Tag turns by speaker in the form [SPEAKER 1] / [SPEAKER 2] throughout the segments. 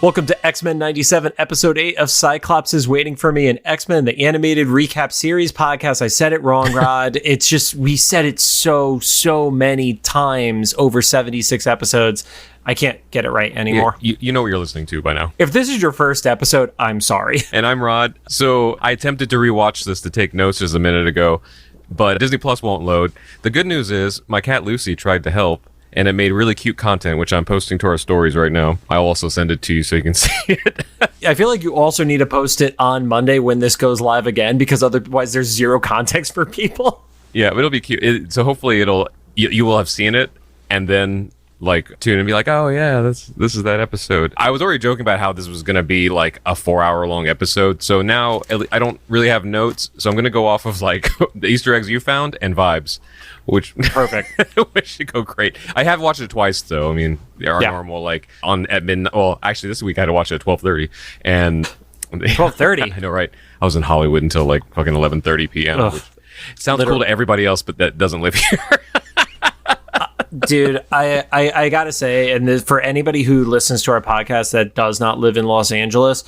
[SPEAKER 1] Welcome to X-Men 97, Episode 8 of Cyclops is Waiting for Me, an X-Men, the animated recap series podcast. I said it wrong, Rod. It's just, we said it so many times over 76 episodes. I can't get it right anymore.
[SPEAKER 2] You know what you're listening to by now.
[SPEAKER 1] If this is your first episode, I'm sorry.
[SPEAKER 2] And I'm Rod. So I attempted to rewatch this to take notes just a minute ago, but Disney Plus won't load. The good news is my cat Lucy tried to help, and it made really cute content, which I'm posting to our stories right now. I'll also send it to you so you can see it.
[SPEAKER 1] I feel like you also need to post it on Monday when this goes live again, because otherwise there's zero context for people.
[SPEAKER 2] Yeah, but it'll be cute. So hopefully you will have seen it, and then tune in and be like, oh yeah, this is that episode. I was already joking about how this was going to be like a 4-hour long episode. So now I don't really have notes. So I'm going to go off of the Easter eggs you found and vibes, which
[SPEAKER 1] perfect.
[SPEAKER 2] which should go great. I have watched it twice though. I mean, our normal on at midnight. Well, actually this week I had to watch it at 12:30 and
[SPEAKER 1] 12:30.
[SPEAKER 2] I know, right? I was in Hollywood until fucking 11:30 p.m. Which sounds literally cool to everybody else, but that doesn't live here.
[SPEAKER 1] Dude, I gotta say, and for anybody who listens to our podcast that does not live in Los Angeles,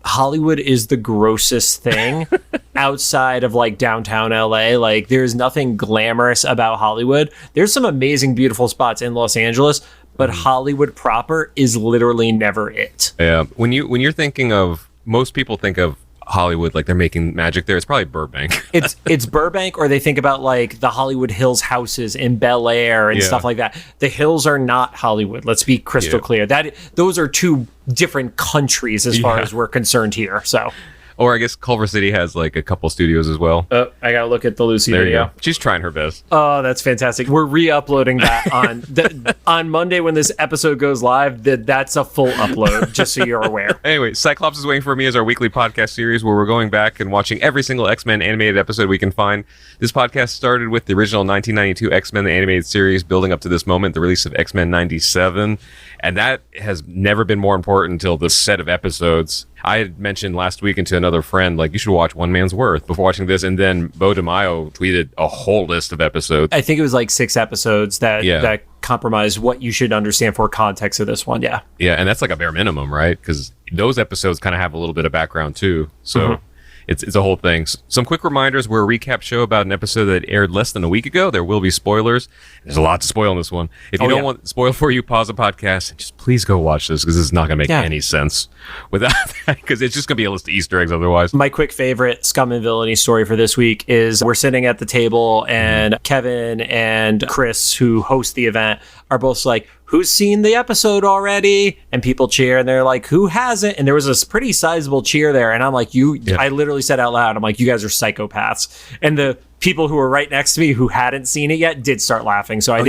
[SPEAKER 1] Hollywood is the grossest thing outside of downtown LA. There's nothing glamorous about Hollywood. There's some amazing, beautiful spots in Los Angeles, but Hollywood proper is literally never it.
[SPEAKER 2] Yeah, when you're thinking of, most people think of Hollywood they're making magic there. It's probably Burbank.
[SPEAKER 1] it's Burbank, or they think about the Hollywood Hills houses in Bel Air and stuff like that. The hills are not Hollywood. Let's be crystal clear. Those are two different countries as far as we're concerned here. So,
[SPEAKER 2] or I guess Culver City has a couple studios as well.
[SPEAKER 1] I gotta look at the Lucy
[SPEAKER 2] there
[SPEAKER 1] video.
[SPEAKER 2] You go. She's trying her best.
[SPEAKER 1] Oh, that's fantastic. We're re-uploading that on Monday when this episode goes live. That's a full upload, just so you're aware.
[SPEAKER 2] Anyway, Cyclops is Waiting for Me is our weekly podcast series where we're going back and watching every single X-Men animated episode we can find. This podcast started with the original 1992 X-Men the animated series, building up to this moment, the release of X-Men 97, and that has never been more important until this set of episodes. I had mentioned last week to another friend, you should watch One Man's Worth before watching this. And then Bo DeMaio tweeted a whole list of episodes.
[SPEAKER 1] I think it was 6 episodes that compromise what you should understand for context of this one. Yeah.
[SPEAKER 2] Yeah. And that's a bare minimum, right? Because those episodes kind of have a little bit of background too. So it's a whole thing. Some quick reminders. We're a recap show about an episode that aired less than a week ago. There will be spoilers. There's a lot to spoil in this one. If you don't want spoil for you, pause the podcast and just please go watch this, because this is not going to make any sense without that, because it's just going to be a list of Easter eggs otherwise.
[SPEAKER 1] My quick favorite scum and villainy story for this week is we're sitting at the table and Kevin and Chris, who host the event, are both who's seen the episode already? And people cheer, and they're like, who hasn't? And there was a pretty sizable cheer there. And I'm like, I literally said out loud, I'm like, you guys are psychopaths. And the people who were right next to me who hadn't seen it yet did start laughing. So I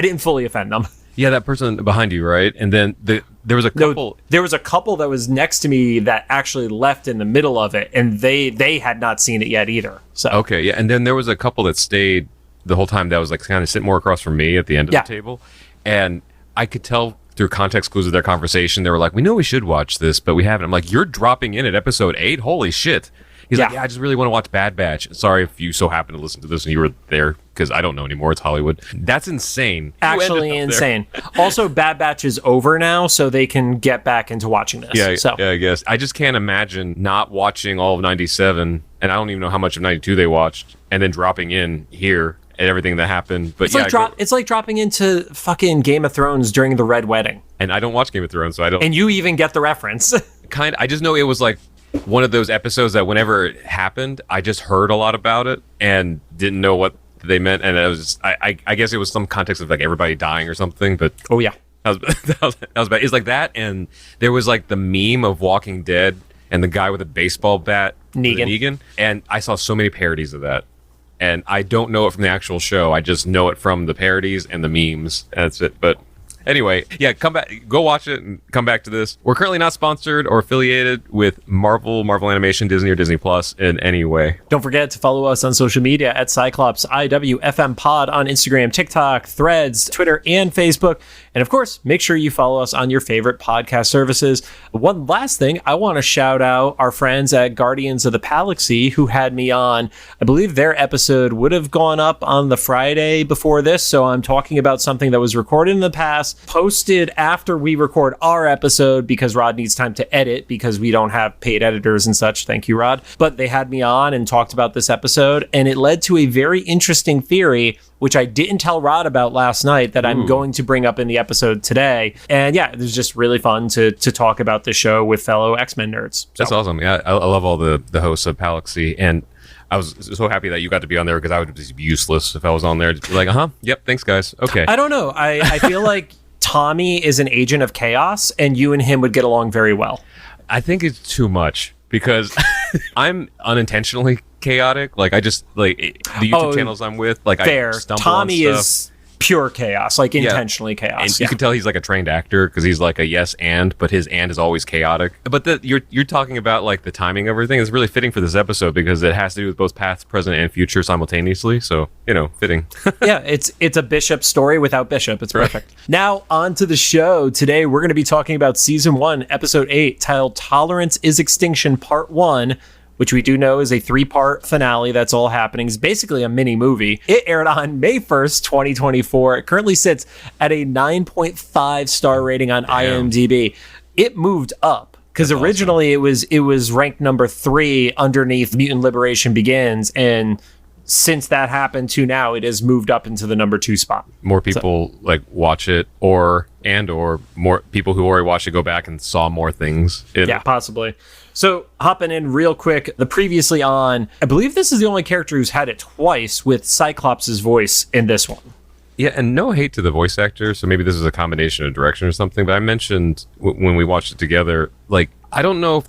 [SPEAKER 1] didn't fully offend them.
[SPEAKER 2] Yeah, that person behind you, right? And then there was a couple.
[SPEAKER 1] No, there was a couple that was next to me that actually left in the middle of it, and they had not seen it yet either. So
[SPEAKER 2] okay, yeah. And then there was a couple that stayed the whole time that was kind of sitting more across from me at the end of the table. And I could tell through context clues of their conversation, they were like, we know we should watch this, but we haven't. I'm like, you're dropping in at episode 8? Holy shit. He's like, I just really want to watch Bad Batch. Sorry if you so happen to listen to this and you were there, because I don't know anymore. It's Hollywood. That's insane.
[SPEAKER 1] Actually insane. Also, Bad Batch is over now, so they can get back into watching this.
[SPEAKER 2] Yeah, I guess. I just can't imagine not watching all of 97, and I don't even know how much of 92 they watched, and then dropping in here and everything that happened. But
[SPEAKER 1] it's like dropping into fucking Game of Thrones during the Red Wedding.
[SPEAKER 2] And I don't watch Game of Thrones, so I don't.
[SPEAKER 1] And you even get the reference.
[SPEAKER 2] I just know it was one of those episodes that whenever it happened, I just heard a lot about it and didn't know what they meant. And it was I guess it was some context of everybody dying or something. But
[SPEAKER 1] oh yeah,
[SPEAKER 2] that was bad. It's like that, and there was the meme of Walking Dead and the guy with a baseball bat, Negan, and I saw so many parodies of that. And I don't know it from the actual show. I just know it from the parodies and the memes. That's it. But anyway, come back, go watch it and come back to this. We're currently not sponsored or affiliated with Marvel Animation, Disney, or Disney Plus in any way.
[SPEAKER 1] Don't forget to follow us on social media at Cyclops IWFM Pod on Instagram, TikTok, Threads, Twitter, and Facebook. And of course, make sure you follow us on your favorite podcast services. One last thing, I want to shout out our friends at Guardians of the Galaxy who had me on. I believe their episode would have gone up on the Friday before this, so I'm talking about something that was recorded in the past posted after we record our episode because Rod needs time to edit because we don't have paid editors and such. Thank you, Rod. But they had me on and talked about this episode, and it led to a very interesting theory, which I didn't tell Rod about last night, that I'm going to bring up in the episode today. And yeah, it was just really fun to talk about the show with fellow X-Men nerds. So.
[SPEAKER 2] That's awesome. Yeah, I love all the hosts of Palaxy, and I was so happy that you got to be on there because I would be useless if I was on there. Just be like, yep, thanks, guys. Okay.
[SPEAKER 1] I don't know. I feel like Tommy is an agent of chaos, and you and him would get along very well.
[SPEAKER 2] I think it's too much because I'm unintentionally chaotic. Like, I just, like, the YouTube channels I'm with, like,
[SPEAKER 1] fair.
[SPEAKER 2] I stumble
[SPEAKER 1] Tommy
[SPEAKER 2] on stuff.
[SPEAKER 1] is pure chaos, like intentionally chaos.
[SPEAKER 2] And you can tell he's like a trained actor because he's like a yes but his and is always chaotic. But you're talking about like the timing of everything is really fitting for this episode because it has to do with both past, present, and future simultaneously. So, fitting.
[SPEAKER 1] Yeah, it's a Bishop story without Bishop. It's perfect. Right. Now on to the show. Today we're going to be talking about season 1, episode 8, titled Tolerance is Extinction Part 1, which we do know is a 3-part finale that's all happening. It's basically a mini movie. It aired on May 1st, 2024. It currently sits at a 9.5 star rating on IMDb. It moved up because originally it was ranked number 3 underneath Mutant Liberation Begins, and since that happened to now, it has moved up into the number 2 spot.
[SPEAKER 2] More people like watch it, or more people who already watched it go back and saw more things.
[SPEAKER 1] Yeah, possibly. So hopping in real quick, the previously on, I believe this is the only character who's had it twice with Cyclops' voice in this one.
[SPEAKER 2] Yeah, and no hate to the voice actor, so maybe this is a combination of direction or something, but I mentioned when we watched it together, like, I don't know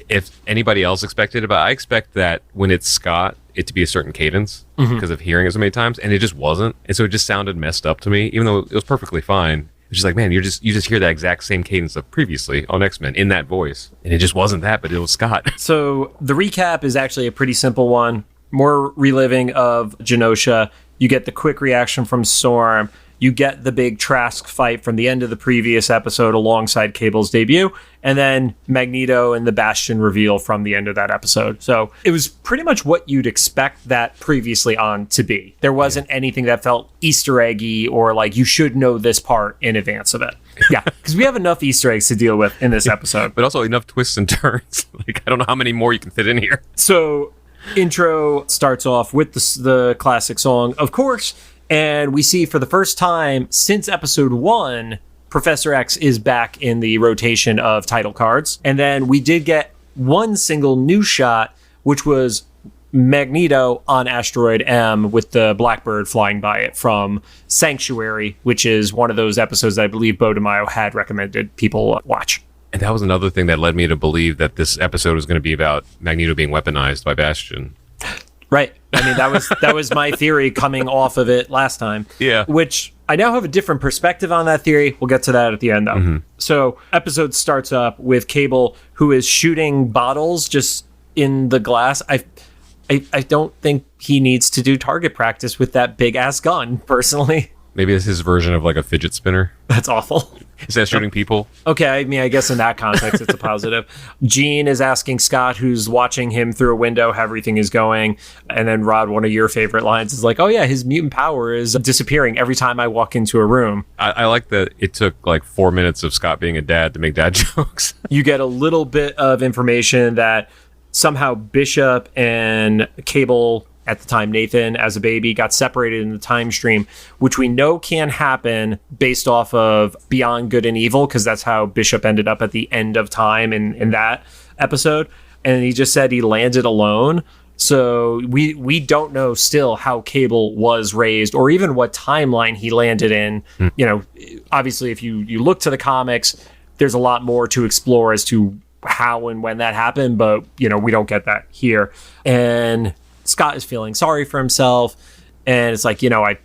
[SPEAKER 2] if anybody else expected it, but I expect that when it's Scott, it to be a certain cadence because of hearing it so many times, and it just wasn't. And so it just sounded messed up to me, even though it was perfectly fine. It's just like, man, you just hear that exact same cadence of previously on X-Men in that voice. And it just wasn't that, but it was Scott.
[SPEAKER 1] So the recap is actually a pretty simple one. More reliving of Genosha. You get the quick reaction from Storm. You get the big Trask fight from the end of the previous episode alongside Cable's debut. And then Magneto and the Bastion reveal from the end of that episode. So it was pretty much what you'd expect that previously on to be. There wasn't anything that felt Easter eggy or like you should know this part in advance of it. Yeah, because we have enough Easter eggs to deal with in this episode.
[SPEAKER 2] But also enough twists and turns. Like, I don't know how many more you can fit in here.
[SPEAKER 1] So intro starts off with the classic song, of course. And we see for the first time since episode 1, Professor X is back in the rotation of title cards. And then we did get one single new shot, which was Magneto on Asteroid M with the Blackbird flying by it from Sanctuary, which is one of those episodes that I believe Bo DeMaio had recommended people watch.
[SPEAKER 2] And that was another thing that led me to believe that this episode was going to be about Magneto being weaponized by Bastion.
[SPEAKER 1] Right. I mean, that was my theory coming off of it last time.
[SPEAKER 2] Yeah.
[SPEAKER 1] Which I now have a different perspective on that theory. We'll get to that at the end, though. Mm-hmm. So, episode starts up with Cable, who is shooting bottles just in the glass. I don't think he needs to do target practice with that big ass gun, personally.
[SPEAKER 2] Maybe it's his version of like a fidget spinner.
[SPEAKER 1] That's awful.
[SPEAKER 2] Instead of shooting people.
[SPEAKER 1] Okay, I mean, I guess in that context, it's a positive. Jean is asking Scott, who's watching him through a window, how everything is going. And then Rod, one of your favorite lines is like, oh yeah, his mutant power is disappearing every time I walk into a room.
[SPEAKER 2] I like that it took like 4 minutes of Scott being a dad to make dad jokes.
[SPEAKER 1] You get a little bit of information that somehow Bishop and Cable, at the time Nathan as a baby, got separated in the time stream, which we know can happen based off of Beyond Good and Evil, because that's how Bishop ended up at the end of time in that episode. And he just said he landed alone. So we don't know still how Cable was raised or even what timeline he landed in. You know, obviously, if you look to the comics, there's a lot more to explore as to how and when that happened. But, you know, we don't get that here. And Scott is feeling sorry for himself, and it's like, you know, I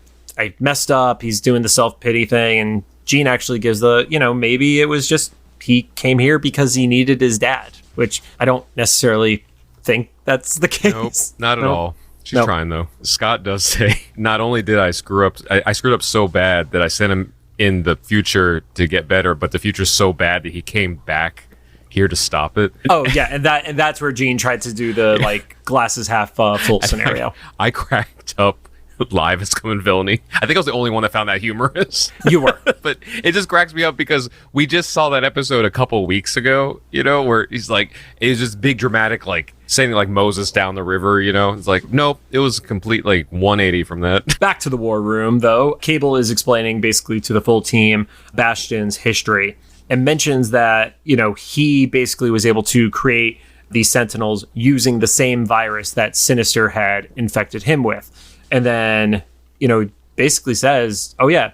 [SPEAKER 1] messed up. He's doing the self-pity thing, and Jean actually gives the, you know, maybe it was just he came here because he needed his dad, which I don't necessarily think that's the case.
[SPEAKER 2] Nope, not at all. She's trying, though. Scott does say, not only did I screw up, I screwed up so bad that I sent him in the future to get better, but the future's so bad that he came back here to stop it.
[SPEAKER 1] Oh yeah, and that's where Jean tried to do the like glasses half full scenario.
[SPEAKER 2] I cracked up live as Common Villainy. I think I was the only one that found that humorous.
[SPEAKER 1] You were.
[SPEAKER 2] But it just cracks me up because we just saw that episode a couple weeks ago, where he's like, it was just big dramatic, like saying like Moses down the river, It's like, nope, it was complete like 180 from that.
[SPEAKER 1] Back to the war room, though. Cable is explaining basically to the full team Bastion's history and mentions that, he basically was able to create these Sentinels using the same virus that Sinister had infected him with. And then, basically says, oh yeah,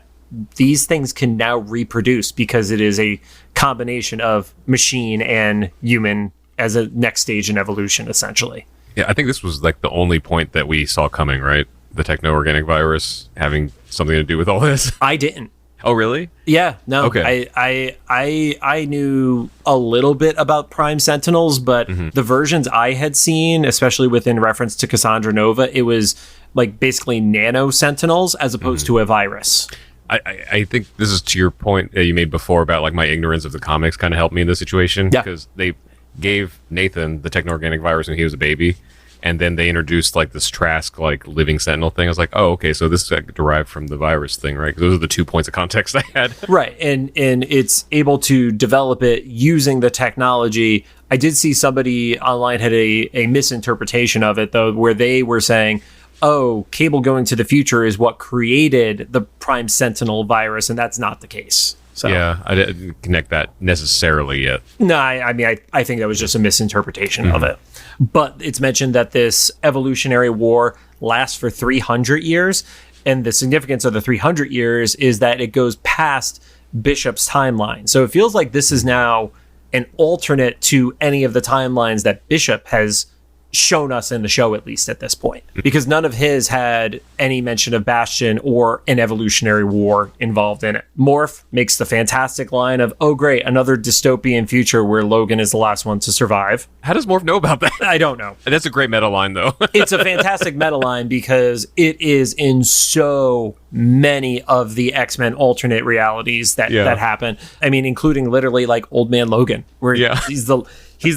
[SPEAKER 1] these things can now reproduce because it is a combination of machine and human as a next stage in evolution, essentially.
[SPEAKER 2] Yeah, I think this was like the only point that we saw coming, right? The techno-organic virus having something to do with all this.
[SPEAKER 1] I didn't.
[SPEAKER 2] Oh, really?
[SPEAKER 1] Yeah, no.
[SPEAKER 2] Okay.
[SPEAKER 1] I knew a little bit about Prime Sentinels, but the versions I had seen, especially within reference to Cassandra Nova, it was like basically nano Sentinels as opposed to a virus.
[SPEAKER 2] I think this is to your point that you made before about like my ignorance of the comics kind of helped me in this situation.
[SPEAKER 1] Yeah.
[SPEAKER 2] Because they gave Nathan the techno-organic virus when he was a baby. And then they introduced like this Trask like living sentinel thing. I was like, oh, okay, so this is like, derived from the virus thing, right? 'Cause those are the 2 points of context I had.
[SPEAKER 1] Right, and it's able to develop it using the technology. I did see somebody online had a misinterpretation of it, though, where they were saying, oh, Cable going to the future is what created the Prime Sentinel virus, and that's not the case. So,
[SPEAKER 2] yeah, I didn't connect that necessarily yet.
[SPEAKER 1] No, I mean, I think that was just a misinterpretation of it. But it's mentioned that this evolutionary war lasts for 300 years. And the significance of the 300 years is that it goes past Bishop's timeline. So it feels like this is now an alternate to any of the timelines that Bishop has shown us in the show, at least at this point, because none of his had any mention of Bastion or an evolutionary war involved in it. Morph makes the fantastic line of, oh great, another dystopian future where Logan is the last one to survive.
[SPEAKER 2] How does Morph know about that?
[SPEAKER 1] I don't know.
[SPEAKER 2] That's a great meta line, though.
[SPEAKER 1] It's a fantastic meta line because it is in so many of the X-Men alternate realities that happen. I mean, including literally like Old Man Logan, where he's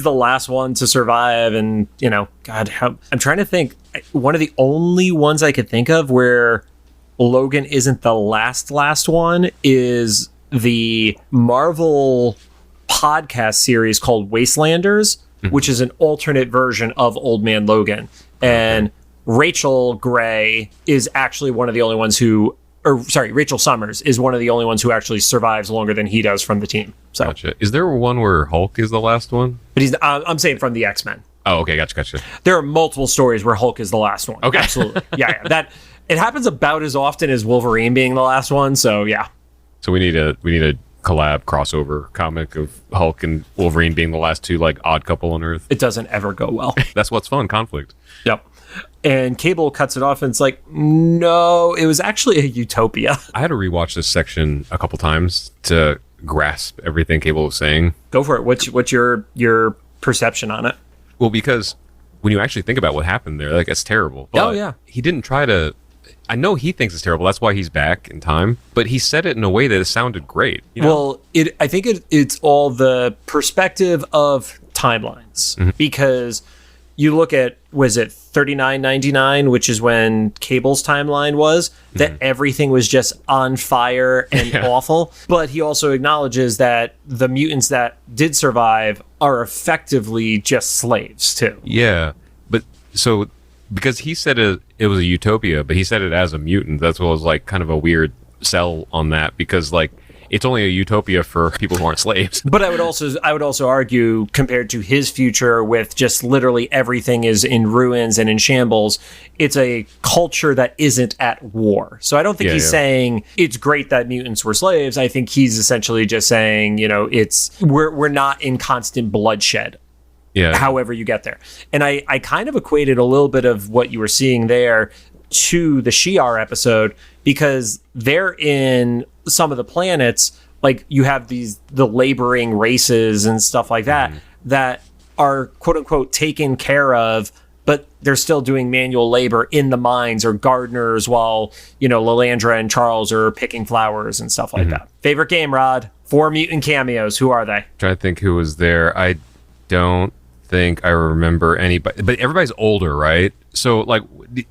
[SPEAKER 1] the last one to survive. And, God, I'm trying to think. One of the only ones I could think of where Logan isn't the last one is the Marvel podcast series called Wastelanders, which is an alternate version of Old Man Logan. And Rachel Gray is actually one of the only ones Rachel Summers is one of the only ones who actually survives longer than he does from the team. So,
[SPEAKER 2] gotcha. Is there one where Hulk is the last one?
[SPEAKER 1] But I'm saying from the X-Men.
[SPEAKER 2] Oh, okay, gotcha.
[SPEAKER 1] There are multiple stories where Hulk is the last one.
[SPEAKER 2] Okay,
[SPEAKER 1] absolutely, yeah. That it happens about as often as Wolverine being the last one. So yeah.
[SPEAKER 2] So we need a collab crossover comic of Hulk and Wolverine being the last two like odd couple on Earth.
[SPEAKER 1] It doesn't ever go well.
[SPEAKER 2] That's what's fun, conflict.
[SPEAKER 1] Yep. And Cable cuts it off and it's like, no, it was actually a utopia.
[SPEAKER 2] I had to rewatch this section a couple times to grasp everything Cable was saying.
[SPEAKER 1] Go for it. What's your perception on it?
[SPEAKER 2] Well, because when you actually think about what happened there, like, it's terrible. But
[SPEAKER 1] oh, yeah.
[SPEAKER 2] He didn't try to... I know he thinks it's terrible. That's why he's back in time. But he said it in a way that it sounded great.
[SPEAKER 1] Well, I think it's all the perspective of timelines. Mm-hmm. Because you look at, was it 3999, which is when Cable's timeline was, that everything was just on fire and awful. But he also acknowledges that the mutants that did survive are effectively just slaves, too.
[SPEAKER 2] Yeah. But so... because he said it was a utopia, but he said it as a mutant. That's what was like kind of a weird sell on that, because like it's only a utopia for people who aren't slaves.
[SPEAKER 1] But I would also argue, compared to his future with just literally everything is in ruins and in shambles, it's a culture that isn't at war. So I don't think he's saying it's great that mutants were slaves. I think he's essentially just saying, we're not in constant bloodshed.
[SPEAKER 2] Yeah.
[SPEAKER 1] However you get there. And I kind of equated a little bit of what you were seeing there to the Shi'ar episode, because they're in some of the planets, like you have the laboring races and stuff like that, that are quote unquote taken care of, but they're still doing manual labor in the mines, or gardeners, while, Lilandra and Charles are picking flowers and stuff like that. Favorite game, Rod? 4 mutant cameos. Who are they?
[SPEAKER 2] Trying to think who was there. I don't think I remember anybody, but everybody's older, right? So like,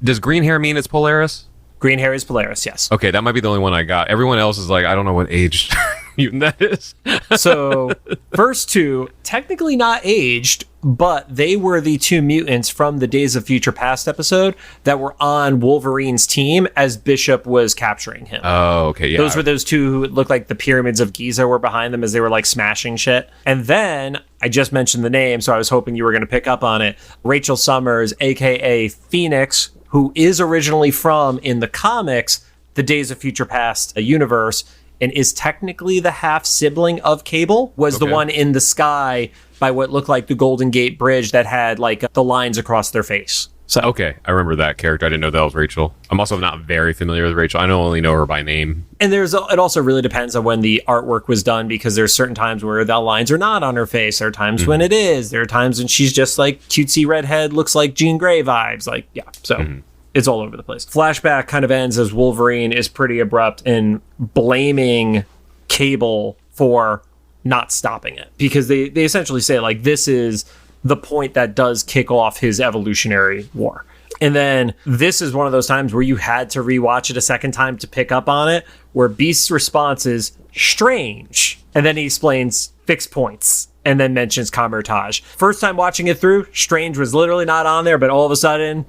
[SPEAKER 2] does green hair mean it's Polaris?
[SPEAKER 1] Green hair is Polaris, yes.
[SPEAKER 2] Okay, that might be the only one I got. Everyone else is like, I don't know what age mutant that is.
[SPEAKER 1] So, first two, technically not aged, but they were the two mutants from the Days of Future Past episode that were on Wolverine's team as Bishop was capturing him.
[SPEAKER 2] Oh, okay, yeah.
[SPEAKER 1] Those were those two who looked like the pyramids of Giza were behind them as they were like smashing shit. And then, I just mentioned the name, so I was hoping you were going to pick up on it. Rachel Summers, aka Phoenix, who is originally from, in the comics, the Days of Future Past universe, and is technically the half-sibling of Cable, was the one in the sky by what looked like the Golden Gate Bridge that had, like, the lines across their face. So
[SPEAKER 2] okay, I remember that character. I didn't know that was Rachel. I'm also not very familiar with Rachel. I only know her by name.
[SPEAKER 1] And it also really depends on when the artwork was done, because there's certain times where the lines are not on her face. There are times when it is. There are times when she's just like cutesy redhead, looks like Jean Grey vibes. Like, yeah, so it's all over the place. Flashback kind of ends as Wolverine is pretty abrupt in blaming Cable for not stopping it, because they essentially say, like, this is the point that does kick off his evolutionary war. And then this is one of those times where you had to rewatch it a second time to pick up on it, where Beast's response is strange. And then he explains fixed points and then mentions Camertage. First time watching it through, Strange was literally not on there, but all of a sudden,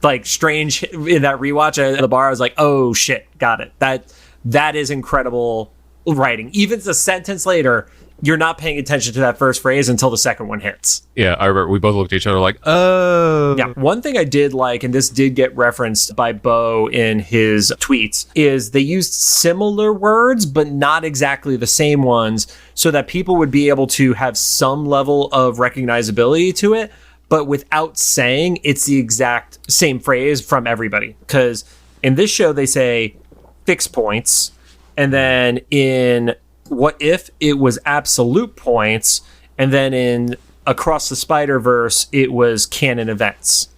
[SPEAKER 1] like, Strange in that rewatch at the bar, I was like, oh shit, got it. That is incredible writing. Even a sentence later, you're not paying attention to that first phrase until the second one hits.
[SPEAKER 2] Yeah, I remember we both looked at each other like, oh.
[SPEAKER 1] Yeah, one thing I did like, and this did get referenced by Bo in his tweets, is they used similar words, but not exactly the same ones, so that people would be able to have some level of recognizability to it, but without saying it's the exact same phrase from everybody. Because in this show, they say fixed points, and then in What If, it was absolute points, and then in Across the Spider-Verse, it was canon events.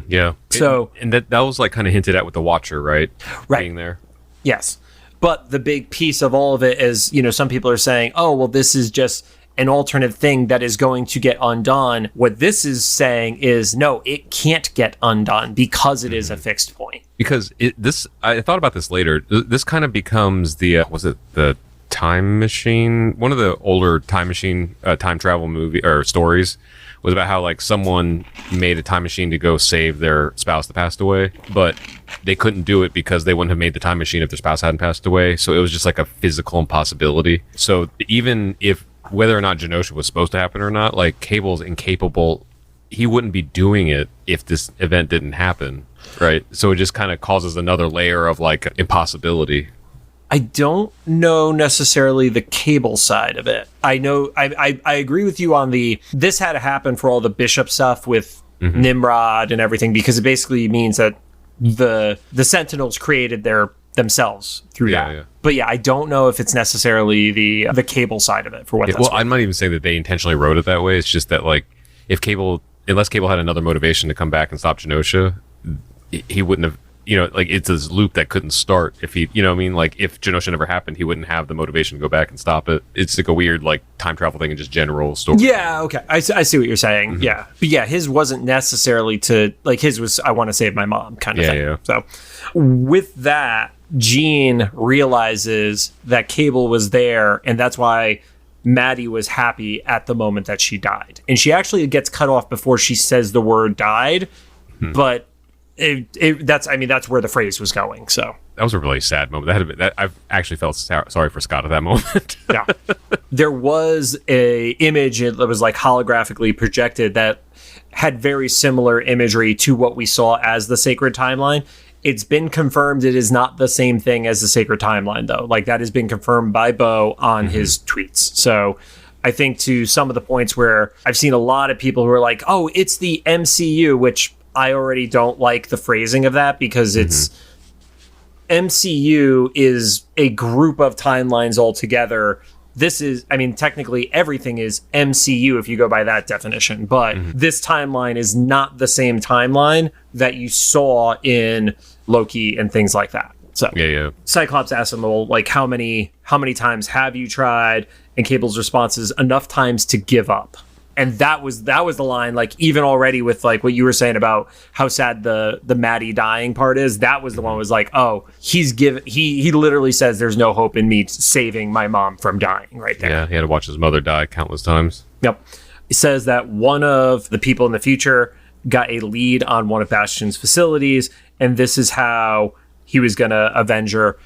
[SPEAKER 2] Yeah.
[SPEAKER 1] So,
[SPEAKER 2] and that was like kind of hinted at with the Watcher, right?
[SPEAKER 1] Right.
[SPEAKER 2] Being there.
[SPEAKER 1] Yes. But the big piece of all of it is, you know, some people are saying, oh, well, this is just an alternate thing that is going to get undone. What this is saying is, no, it can't get undone because it is a fixed point.
[SPEAKER 2] Because I thought about this later. This kind of becomes the, was it the Time Machine? One of the older Time Machine time travel movie or stories was about how, like, someone made a time machine to go save their spouse that passed away, but they couldn't do it because they wouldn't have made the time machine if their spouse hadn't passed away. So it was just like a physical impossibility. So even if, whether or not Genosha was supposed to happen or not, like, Cable's incapable. He wouldn't be doing it if this event didn't happen, right? So it just kind of causes another layer of, like, impossibility.
[SPEAKER 1] I don't know necessarily the Cable side of it. I know I agree with you on this had to happen for all the Bishop stuff with Nimrod and everything, because it basically means that the Sentinels created themselves through that. Yeah. But yeah, I don't know if it's necessarily the Cable side of it for what that's
[SPEAKER 2] I'm not even saying that they intentionally wrote it that way. It's just that, like, unless Cable had another motivation to come back and stop Genosha, he wouldn't have. You know, like, it's this loop that couldn't start if he, you know what I mean? Like, if Genosha never happened, he wouldn't have the motivation to go back and stop it. It's like a weird, like, time travel thing and just general story.
[SPEAKER 1] Yeah, okay. I see what you're saying. Yeah. But yeah, his wasn't necessarily his was, I want to save my mom kind of thing. Yeah. So with that, Jean realizes that Cable was there, and that's why Maddie was happy at the moment that she died. And she actually gets cut off before she says the word died, but that's where the phrase was going. So
[SPEAKER 2] that was a really sad moment. I've actually felt sorry for Scott at that moment.
[SPEAKER 1] Yeah, there was a image that was like holographically projected that had very similar imagery to what we saw as the Sacred Timeline. It's been confirmed it is not the same thing as the Sacred Timeline, though. Like, that has been confirmed by Bo on his tweets. So I think to some of the points where I've seen a lot of people who are like, oh, it's the MCU, which I already don't like the phrasing of that, because it's MCU is a group of timelines altogether. This is, I mean, technically everything is MCU if you go by that definition, but this timeline is not the same timeline that you saw in Loki and things like that. So
[SPEAKER 2] yeah.
[SPEAKER 1] Cyclops asked him, well, like, how many times have you tried? And Cable's response is enough times to give up. And that was the line, like, even already with like what you were saying about how sad the Maddie dying part is, that was the one was like, oh, he literally says there's no hope in me saving my mom from dying right there.
[SPEAKER 2] Yeah, he had to watch his mother die countless times.
[SPEAKER 1] Yep. It says that one of the people in the future got a lead on one of Bastion's facilities, and this is how he was going to avenge her.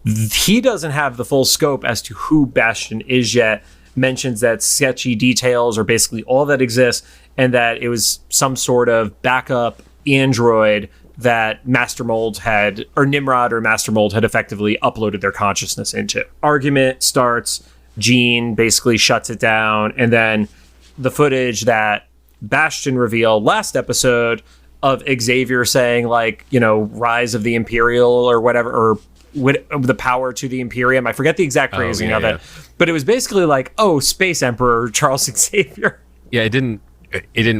[SPEAKER 1] He doesn't have the full scope as to who Bastion is yet. Mentions that sketchy details are basically all that exists, and that it was some sort of backup android that Master Mold had, or Nimrod or Master Mold had effectively uploaded their consciousness into. Argument starts, Jean basically shuts it down, and then the footage that Bastion revealed last episode of Xavier saying, like, you know, rise of the Imperial or whatever, or with the power to the Imperium. I forget the exact phrasing of it, but it was basically like, oh, Space Emperor Charles Xavier.
[SPEAKER 2] Yeah, it didn't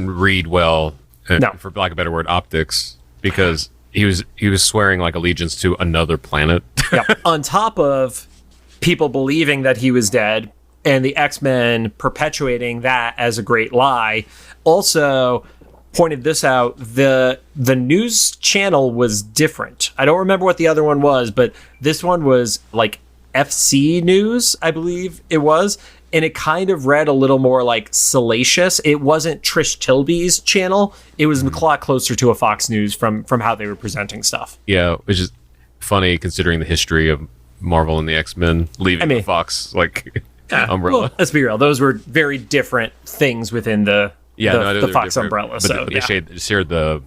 [SPEAKER 2] read well,
[SPEAKER 1] no.
[SPEAKER 2] For lack of a better word, optics, because he was swearing like allegiance to another planet.
[SPEAKER 1] Yep. On top of people believing that he was dead and the X-Men perpetuating that as a great lie, also pointed this out, the news channel was different. I don't remember what the other one was, but this one was like FC News, I believe it was, and it kind of read a little more like salacious. It wasn't Trish Tilby's channel. It was a lot closer to a Fox News from how they were presenting stuff.
[SPEAKER 2] Yeah, which is funny considering the history of Marvel and the X-Men leaving the Fox umbrella.
[SPEAKER 1] Well, let's be real. Those were very different things within the Fox
[SPEAKER 2] different,
[SPEAKER 1] umbrella. So
[SPEAKER 2] they shared the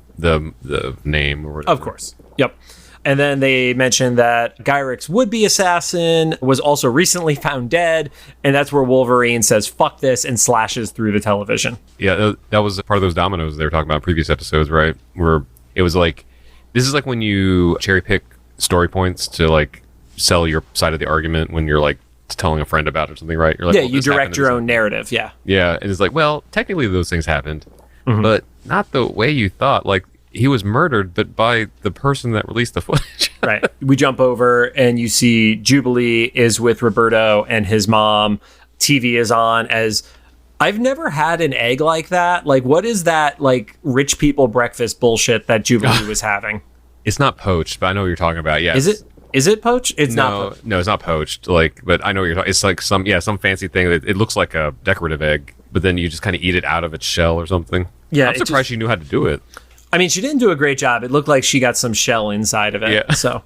[SPEAKER 2] name or whatever.
[SPEAKER 1] Of course. Yep. And then they mentioned that Gyric's would-be assassin was also recently found dead, and that's where Wolverine says, fuck this, and slashes through the television.
[SPEAKER 2] Yeah, that was part of those dominoes they were talking about in previous episodes, right? Where it was like, this is like when you cherry pick story points to like sell your side of the argument when you're like telling a friend about it or something, right? You're like,
[SPEAKER 1] yeah, you direct your own narrative, yeah.
[SPEAKER 2] Yeah, and it's like, well, technically those things happened, but not the way you thought. Like, he was murdered, but by the person that released the footage.
[SPEAKER 1] Right. We jump over and you see Jubilee is with Roberto and his mom. TV is on. As I've never had an egg like that. Like, what is that, like, rich people breakfast bullshit that Jubilee was having?
[SPEAKER 2] It's not poached, but I know what you're talking about. Yeah.
[SPEAKER 1] Is it poached? It's not poached.
[SPEAKER 2] No, it's not poached. Like, but I know what you're talking. It's like some fancy thing that it looks like a decorative egg, but then you just kind of eat it out of its shell or something. Yeah. I'm surprised she knew how to do it.
[SPEAKER 1] I mean, she didn't do a great job. It looked like she got some shell inside of it. Yeah. So,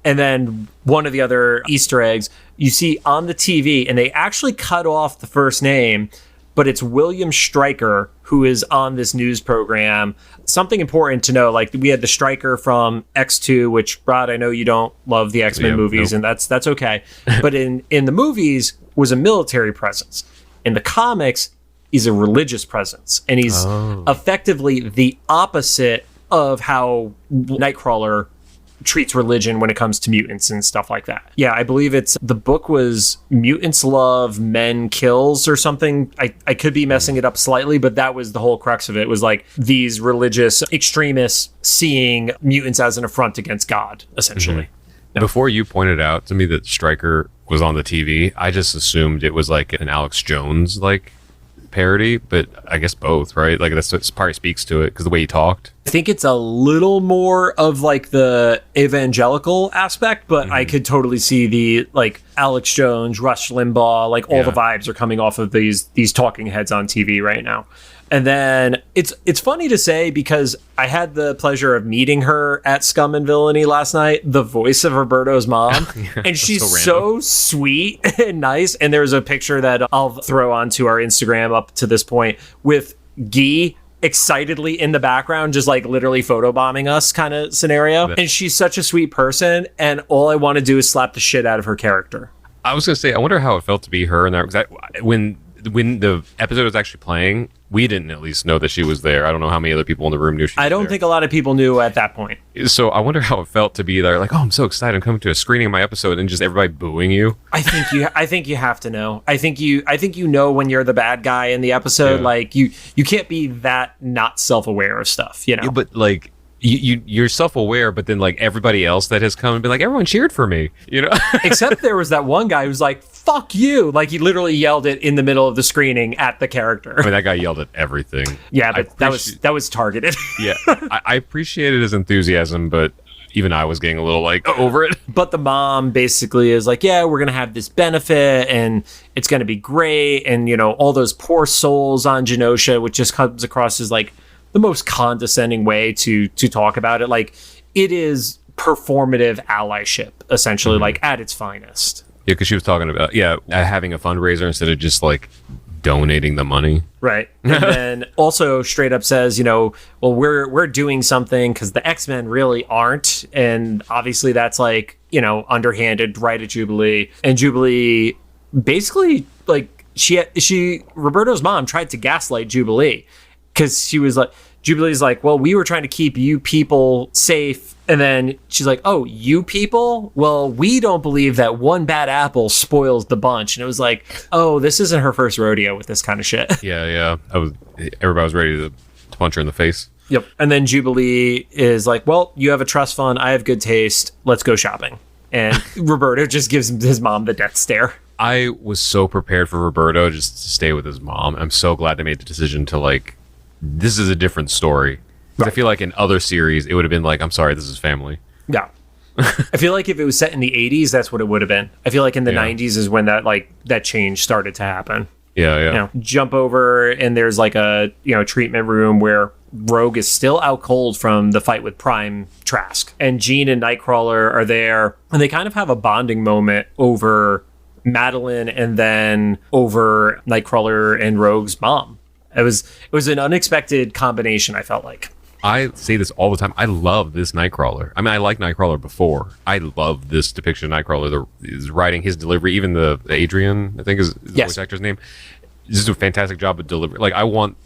[SPEAKER 1] and then one of the other Easter eggs you see on the TV, and they actually cut off the first name, but it's William Stryker, who is on this news program. Something important to know, like, we had the Stryker from X2, which, Rod, I know you don't love the X-Men movies, and that's okay. But in the movies was a military presence. In the comics, he's a religious presence, and he's effectively the opposite of how Nightcrawler treats religion when it comes to mutants and stuff like that. Yeah, I believe the book was Mutants Love, Men Kills or something. I could be messing it up slightly, but that was the whole crux of it, was like these religious extremists seeing mutants as an affront against God, essentially.
[SPEAKER 2] Mm-hmm. No. Before you pointed out to me that Stryker was on the TV, I just assumed it was like an Alex Jones, like, parody, but I guess both, right? Like, that's what probably speaks to it because the way he talked.
[SPEAKER 1] I think it's a little more of like the evangelical aspect, but I could totally see the like Alex Jones, Rush Limbaugh, like all the vibes are coming off of these talking heads on TV right now. And then it's funny to say because I had the pleasure of meeting her at Scum and Villainy last night, the voice of Roberto's mom. And she's so sweet and nice. And there's a picture that I'll throw onto our Instagram up to this point with Guy excitedly in the background, just like literally photobombing us kind of scenario. And she's such a sweet person. And all I want to do is slap the shit out of her character.
[SPEAKER 2] I was going to say, I wonder how it felt to be her in there. Because when the episode was actually playing, we didn't at least know that she was there. I don't know how many other people in the room knew she was there.
[SPEAKER 1] I don't think a lot of people knew at that point.
[SPEAKER 2] So I wonder how it felt to be there. Like, oh, I'm so excited. I'm coming to a screening of my episode and just everybody booing you.
[SPEAKER 1] I think you have to know. I think you know when you're the bad guy in the episode. Yeah. Like, you can't be that not self-aware of stuff, you know?
[SPEAKER 2] Yeah, but like, you're self-aware, but then like everybody else that has come and been like, everyone cheered for me, you know.
[SPEAKER 1] Except there was that one guy who's like, fuck you, like he literally yelled it in the middle of the screening at the character.
[SPEAKER 2] I mean, that guy yelled at everything.
[SPEAKER 1] Yeah, but that was targeted.
[SPEAKER 2] Yeah, I appreciated his enthusiasm, but even I was getting a little like over it.
[SPEAKER 1] But the mom basically is like, yeah, we're gonna have this benefit and it's gonna be great, and you know, all those poor souls on Genosha, which just comes across as like the most condescending way to talk about it. Like, it is performative allyship, essentially, like at its finest.
[SPEAKER 2] Yeah, because she was talking about having a fundraiser instead of just like donating the money.
[SPEAKER 1] Right. And then also straight up says, you know, well, we're doing something because the X-Men really aren't, and obviously that's like, you know, underhanded right at Jubilee. And Jubilee basically, like, she Roberto's mom tried to gaslight Jubilee, because she was like, Jubilee's like, well, we were trying to keep you people safe. And then she's like, oh, you people? Well, we don't believe that one bad apple spoils the bunch. And it was like, oh, this isn't her first rodeo with this kind of shit.
[SPEAKER 2] Yeah. Everybody was ready to punch her in the face.
[SPEAKER 1] Yep. And then Jubilee is like, well, you have a trust fund. I have good taste. Let's go shopping. And Roberto just gives his mom the death stare.
[SPEAKER 2] I was so prepared for Roberto just to stay with his mom. I'm so glad they made the decision to like, this is a different story. Right. I feel like in other series, it would have been like, I'm sorry, this is family.
[SPEAKER 1] Yeah. I feel like if it was set in the 80s, that's what it would have been. I feel like in the 90s is when that change started to happen.
[SPEAKER 2] Yeah.
[SPEAKER 1] You know, jump over and there's like a, you know, treatment room where Rogue is still out cold from the fight with Prime Trask. And Jean and Nightcrawler are there, and they kind of have a bonding moment over Madeline and then over Nightcrawler and Rogue's mom. It was an unexpected combination, I felt like.
[SPEAKER 2] I say this all the time. I love this Nightcrawler. I mean, I liked Nightcrawler before. I love this depiction of Nightcrawler. His writing, his delivery, even the Adrian, I think is the voice actor's name. This is a fantastic job of delivery. Like, I want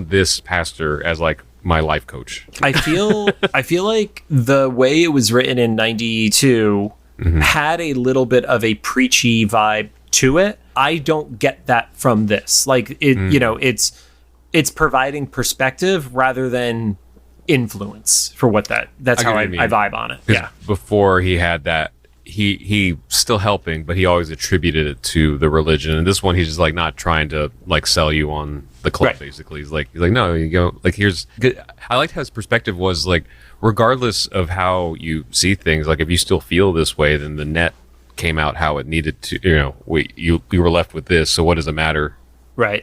[SPEAKER 2] this pastor as like my life coach.
[SPEAKER 1] I feel like the way it was written in 92 had a little bit of a preachy vibe to it. I don't get that from this. Like, it, you know, it's providing perspective rather than influence for what that's how I vibe on it. Yeah.
[SPEAKER 2] Before he had that, he still helping, but he always attributed it to the religion. And this one, he's just like not trying to like sell you on the club. Right. Basically, he's like, no, you go, like, here's good. I liked how his perspective was like, regardless of how you see things, like if you still feel this way, then the net came out how it needed to. You know, we were left with this. So what does it matter?
[SPEAKER 1] Right.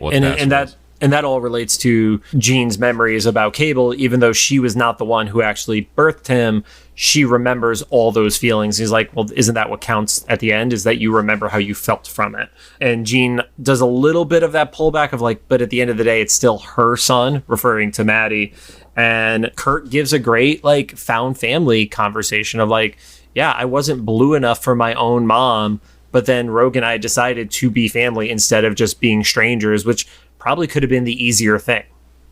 [SPEAKER 1] And that all relates to Jean's memories about Cable. Even though she was not the one who actually birthed him, she remembers all those feelings. He's like, well, isn't that what counts at the end? Is that you remember how you felt from it? And Jean does a little bit of that pullback of like, but at the end of the day, it's still her son, referring to Maddie. And Kurt gives a great like found family conversation of like, yeah, I wasn't blue enough for my own mom, but then Rogue and I decided to be family instead of just being strangers, which probably could have been the easier thing.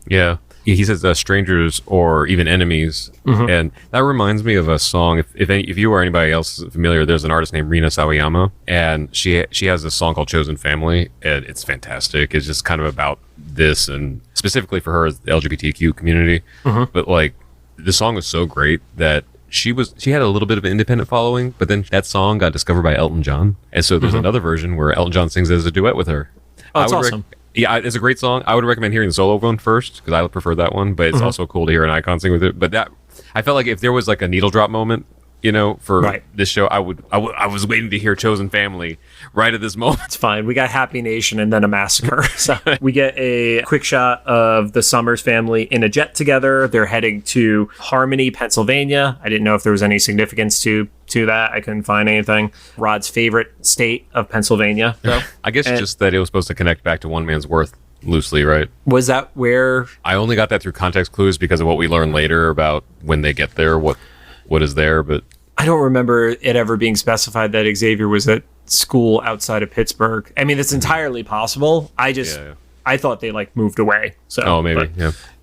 [SPEAKER 2] Yeah. He says strangers or even enemies. And that reminds me of a song. If you or anybody else is familiar, there's an artist named Rina Sawayama, and she has this song called Chosen Family, and it's fantastic. It's just kind of about this, and specifically for her as the LGBTQ community. But like, the song was so great that she had a little bit of an independent following, but then that song got discovered by Elton John. And so there's another version where Elton John sings as a duet with her.
[SPEAKER 1] Oh, that's awesome.
[SPEAKER 2] Yeah, it's a great song. I would recommend hearing the solo one first, because I prefer that one, but it's also cool to hear an icon sing with it. But that, I felt like if there was like a needle drop moment, you know, for this show, I was waiting to hear Chosen Family right at this moment.
[SPEAKER 1] It's fine. We got Happy Nation and then a massacre. So we get a quick shot of the Summers family in a jet together. They're heading to Harmony, Pennsylvania. I didn't know if there was any significance to that. I couldn't find anything. Rod's favorite state of Pennsylvania, though.
[SPEAKER 2] I guess just that it was supposed to connect back to One Man's Worth loosely, right?
[SPEAKER 1] Was that where?
[SPEAKER 2] I only got that through context clues because of what we learned later about when they get there, what is there, but
[SPEAKER 1] I don't remember it ever being specified that Xavier was at school outside of Pittsburgh. I mean, it's entirely possible. I thought they like moved away. So
[SPEAKER 2] maybe.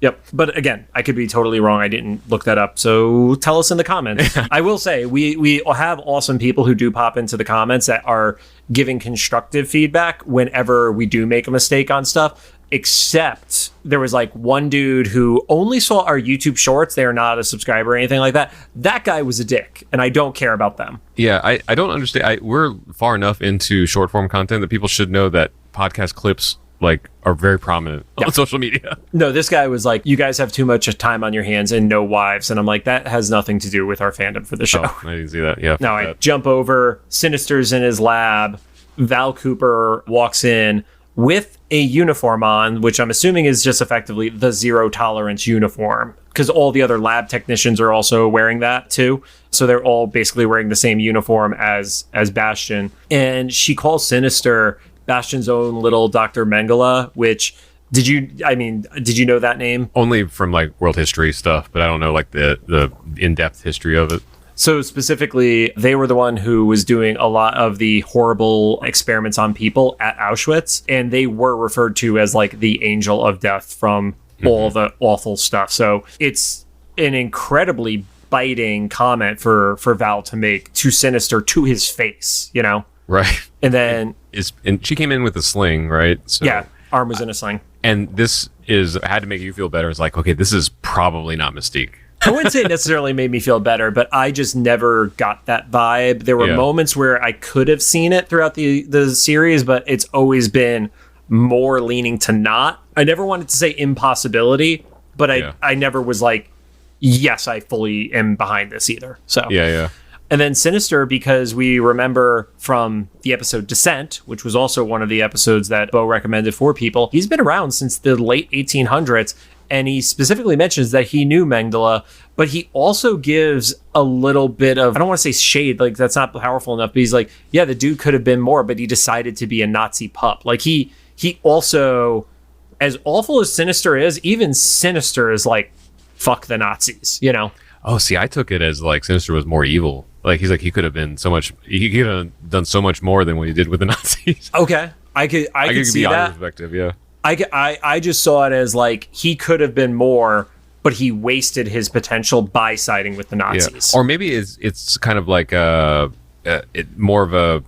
[SPEAKER 1] Yep. But again, I could be totally wrong. I didn't look that up. So tell us in the comments. I will say we have awesome people who do pop into the comments that are giving constructive feedback whenever we do make a mistake on stuff. except there was like one dude who only saw our YouTube shorts. They are not a subscriber or anything like that. That guy was a dick, and I don't care about them.
[SPEAKER 2] Yeah, I don't understand. We're far enough into short form content that people should know that podcast clips like are very prominent on social media.
[SPEAKER 1] No, this guy was like, you guys have too much time on your hands and no wives. And I'm like, that has nothing to do with our fandom for the show.
[SPEAKER 2] Oh, I didn't see that. Yeah.
[SPEAKER 1] Now I jump over. Sinister's in his lab. Val Cooper walks in with a uniform on, which I'm assuming is just effectively the zero tolerance uniform, because all the other lab technicians are also wearing that too. So they're all basically wearing the same uniform as Bastion. And she calls Sinister Bastion's own little Dr. Mengele, which did you know that name?
[SPEAKER 2] Only from like world history stuff, but I don't know like the in-depth history of it.
[SPEAKER 1] So specifically, they were the one who was doing a lot of the horrible experiments on people at Auschwitz, and they were referred to as like the angel of death from all the awful stuff. So it's an incredibly biting comment for Val to make to Sinister to his face, you know?
[SPEAKER 2] Right.
[SPEAKER 1] And then
[SPEAKER 2] and she came in with a sling, right? So,
[SPEAKER 1] yeah, arm was in a sling.
[SPEAKER 2] And this had to make you feel better. It's like, okay, this is probably not Mystique.
[SPEAKER 1] I wouldn't say it necessarily made me feel better, but I just never got that vibe. There were moments where I could have seen it throughout the series, but it's always been more leaning to not. I never wanted to say impossibility, but I never was like, yes, I fully am behind this either. So
[SPEAKER 2] yeah.
[SPEAKER 1] And then Sinister, because we remember from the episode Descent, which was also one of the episodes that Bo recommended for people, he's been around since the late 1800s. And he specifically mentions that he knew Mengele, but he also gives a little bit of, I don't want to say shade, like that's not powerful enough, but he's like, yeah, the dude could have been more, but he decided to be a Nazi pup. Like he also, as awful as Sinister is, even Sinister is like, fuck the Nazis, you know?
[SPEAKER 2] Oh, see, I took it as like Sinister was more evil. Like he could have been so much, he could have done so much more than what he did with the Nazis.
[SPEAKER 1] Okay. I could see that.
[SPEAKER 2] Perspective, yeah.
[SPEAKER 1] I just saw it as like he could have been more, but he wasted his potential by siding with the Nazis.
[SPEAKER 2] Yeah. Or maybe it's kind of like more of a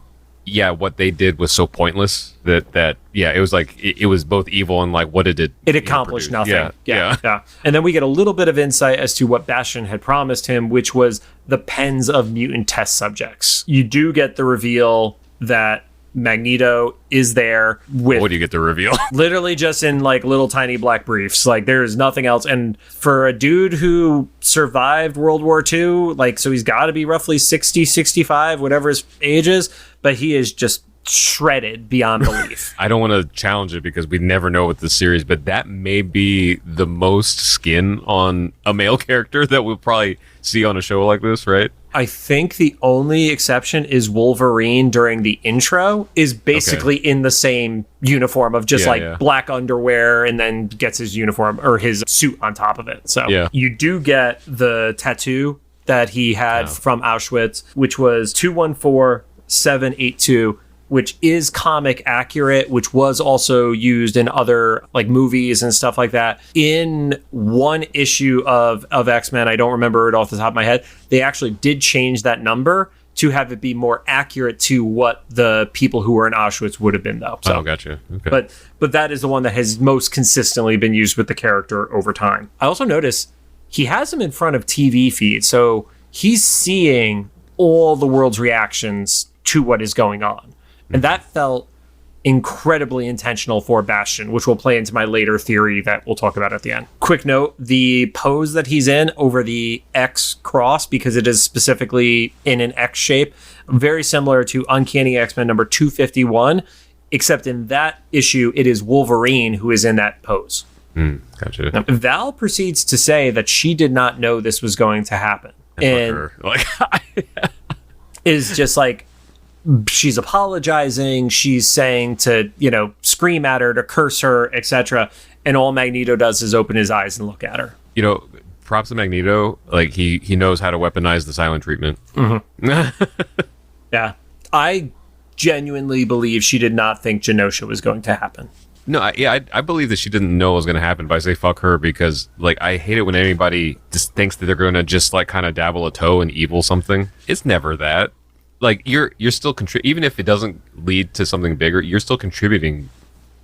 [SPEAKER 2] what they did was so pointless that it was like it was both evil and like what it did.
[SPEAKER 1] It accomplished nothing.
[SPEAKER 2] Yeah.
[SPEAKER 1] And then we get a little bit of insight as to what Bastion had promised him, which was the pens of mutant test subjects. You do get the reveal that Magneto is there with...
[SPEAKER 2] What do you get the reveal?
[SPEAKER 1] Literally just in like little tiny black briefs. Like there's nothing else. And for a dude who survived World War II, like, so he's got to be roughly 60, 65, whatever his age is, but he is just shredded beyond belief.
[SPEAKER 2] I don't want to challenge it because we never know with the series, but that may be the most skin on a male character that we'll probably see on a show like this, right?
[SPEAKER 1] I think the only exception is Wolverine during the intro is basically in the same uniform of just black underwear and then gets his uniform or his suit on top of it. So you do get the tattoo that he had from Auschwitz, which was 214782, which is comic accurate, which was also used in other like movies and stuff like that. In one issue of X-Men, I don't remember it off the top of my head, they actually did change that number to have it be more accurate to what the people who were in Auschwitz would have been, though. So,
[SPEAKER 2] gotcha. Okay.
[SPEAKER 1] But that is the one that has most consistently been used with the character over time. I also noticed he has him in front of TV feeds, so he's seeing all the world's reactions to what is going on. And that felt incredibly intentional for Bastion, which will play into my later theory that we'll talk about at the end. Quick note, the pose that he's in over the X cross, because it is specifically in an X shape, very similar to Uncanny X-Men number 251, except in that issue, it is Wolverine who is in that pose.
[SPEAKER 2] Gotcha.
[SPEAKER 1] Now, Val proceeds to say that she did not know this was going to happen. And is just like, she's apologizing, she's saying to, scream at her, to curse her, etc. And all Magneto does is open his eyes and look at her.
[SPEAKER 2] Props to Magneto. Like, he knows how to weaponize the silent treatment.
[SPEAKER 1] Mm-hmm. Yeah. I genuinely believe she did not think Genosha was going to happen.
[SPEAKER 2] No, I believe that she didn't know what was going to happen, but I say fuck her because, like, I hate it when anybody just thinks that they're going to just, like, kind of dabble a toe in evil something. It's never that. Like, you're still even if it doesn't lead to something bigger, you're still contributing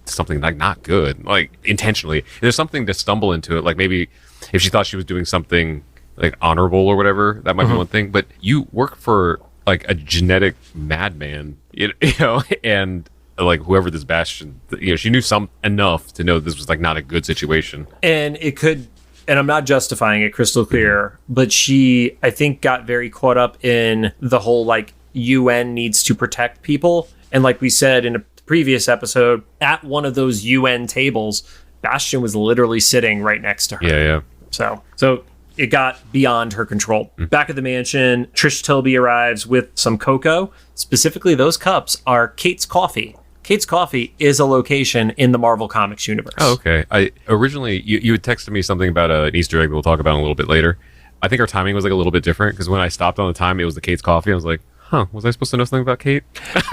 [SPEAKER 2] something like not good, like intentionally. There's something to stumble into it. Like maybe if she thought she was doing something like honorable or whatever, that might be one thing. But you work for like a genetic madman, you know, and like whoever this Bastion, you know, she knew enough to know this was like not a good situation.
[SPEAKER 1] And it could, and I'm not justifying it crystal clear, but she, I think, got very caught up in the whole like UN needs to protect people. And like we said in a previous episode, at one of those UN tables, Bastion was literally sitting right next to her.
[SPEAKER 2] Yeah.
[SPEAKER 1] So it got beyond her control. Back at the mansion, Trish Tilby arrives with some cocoa. Specifically, those cups are Kate's Coffee. Kate's Coffee is a location in the Marvel Comics universe.
[SPEAKER 2] Oh, okay. I originally, you had texted me something about an Easter egg that we'll talk about in a little bit later. I think our timing was like a little bit different because when I stopped on the time, it was the Kate's Coffee. I was like, huh, was I supposed to know something about Kate?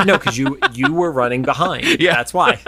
[SPEAKER 1] No, because you were running behind.
[SPEAKER 2] Yeah.
[SPEAKER 1] That's why.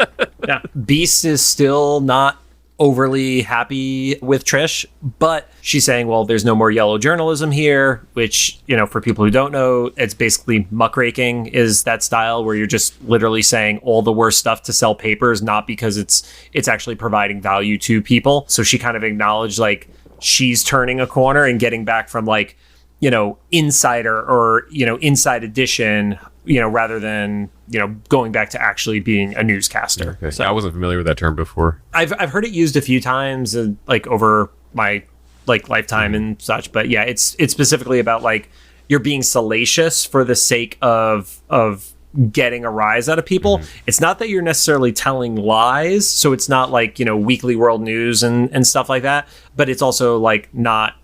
[SPEAKER 1] Yeah. Beast is still not overly happy with Trish, but she's saying, well, there's no more yellow journalism here, which, you know, for people who don't know, it's basically muckraking is that style where you're just literally saying all the worst stuff to sell papers, not because it's actually providing value to people. So she kind of acknowledged like she's turning a corner and getting back from like, you know, Insider or, you know, Inside Edition, you know, rather than, you know, going back to actually being a newscaster.
[SPEAKER 2] Okay.
[SPEAKER 1] So
[SPEAKER 2] I wasn't familiar with that term before.
[SPEAKER 1] I've heard it used a few times, like over my like lifetime and such. But yeah, it's specifically about like you're being salacious for the sake of getting a rise out of people. It's not that you're necessarily telling lies, so it's not like, you know, Weekly World News and stuff like that. But it's also like not.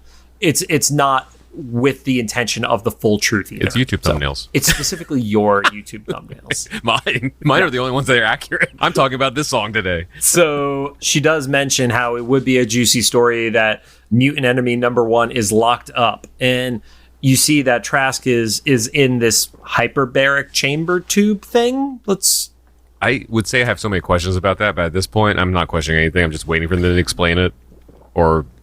[SPEAKER 1] It's not with the intention of the full truth either.
[SPEAKER 2] It's YouTube thumbnails.
[SPEAKER 1] So it's specifically your YouTube thumbnails.
[SPEAKER 2] Mine are the only ones that are accurate. I'm talking about this song today.
[SPEAKER 1] So she does mention how it would be a juicy story that mutant enemy number 1 is locked up. And you see that Trask is in this hyperbaric chamber tube thing.
[SPEAKER 2] I would say I have so many questions about that, but at this point, I'm not questioning anything. I'm just waiting for them to explain it.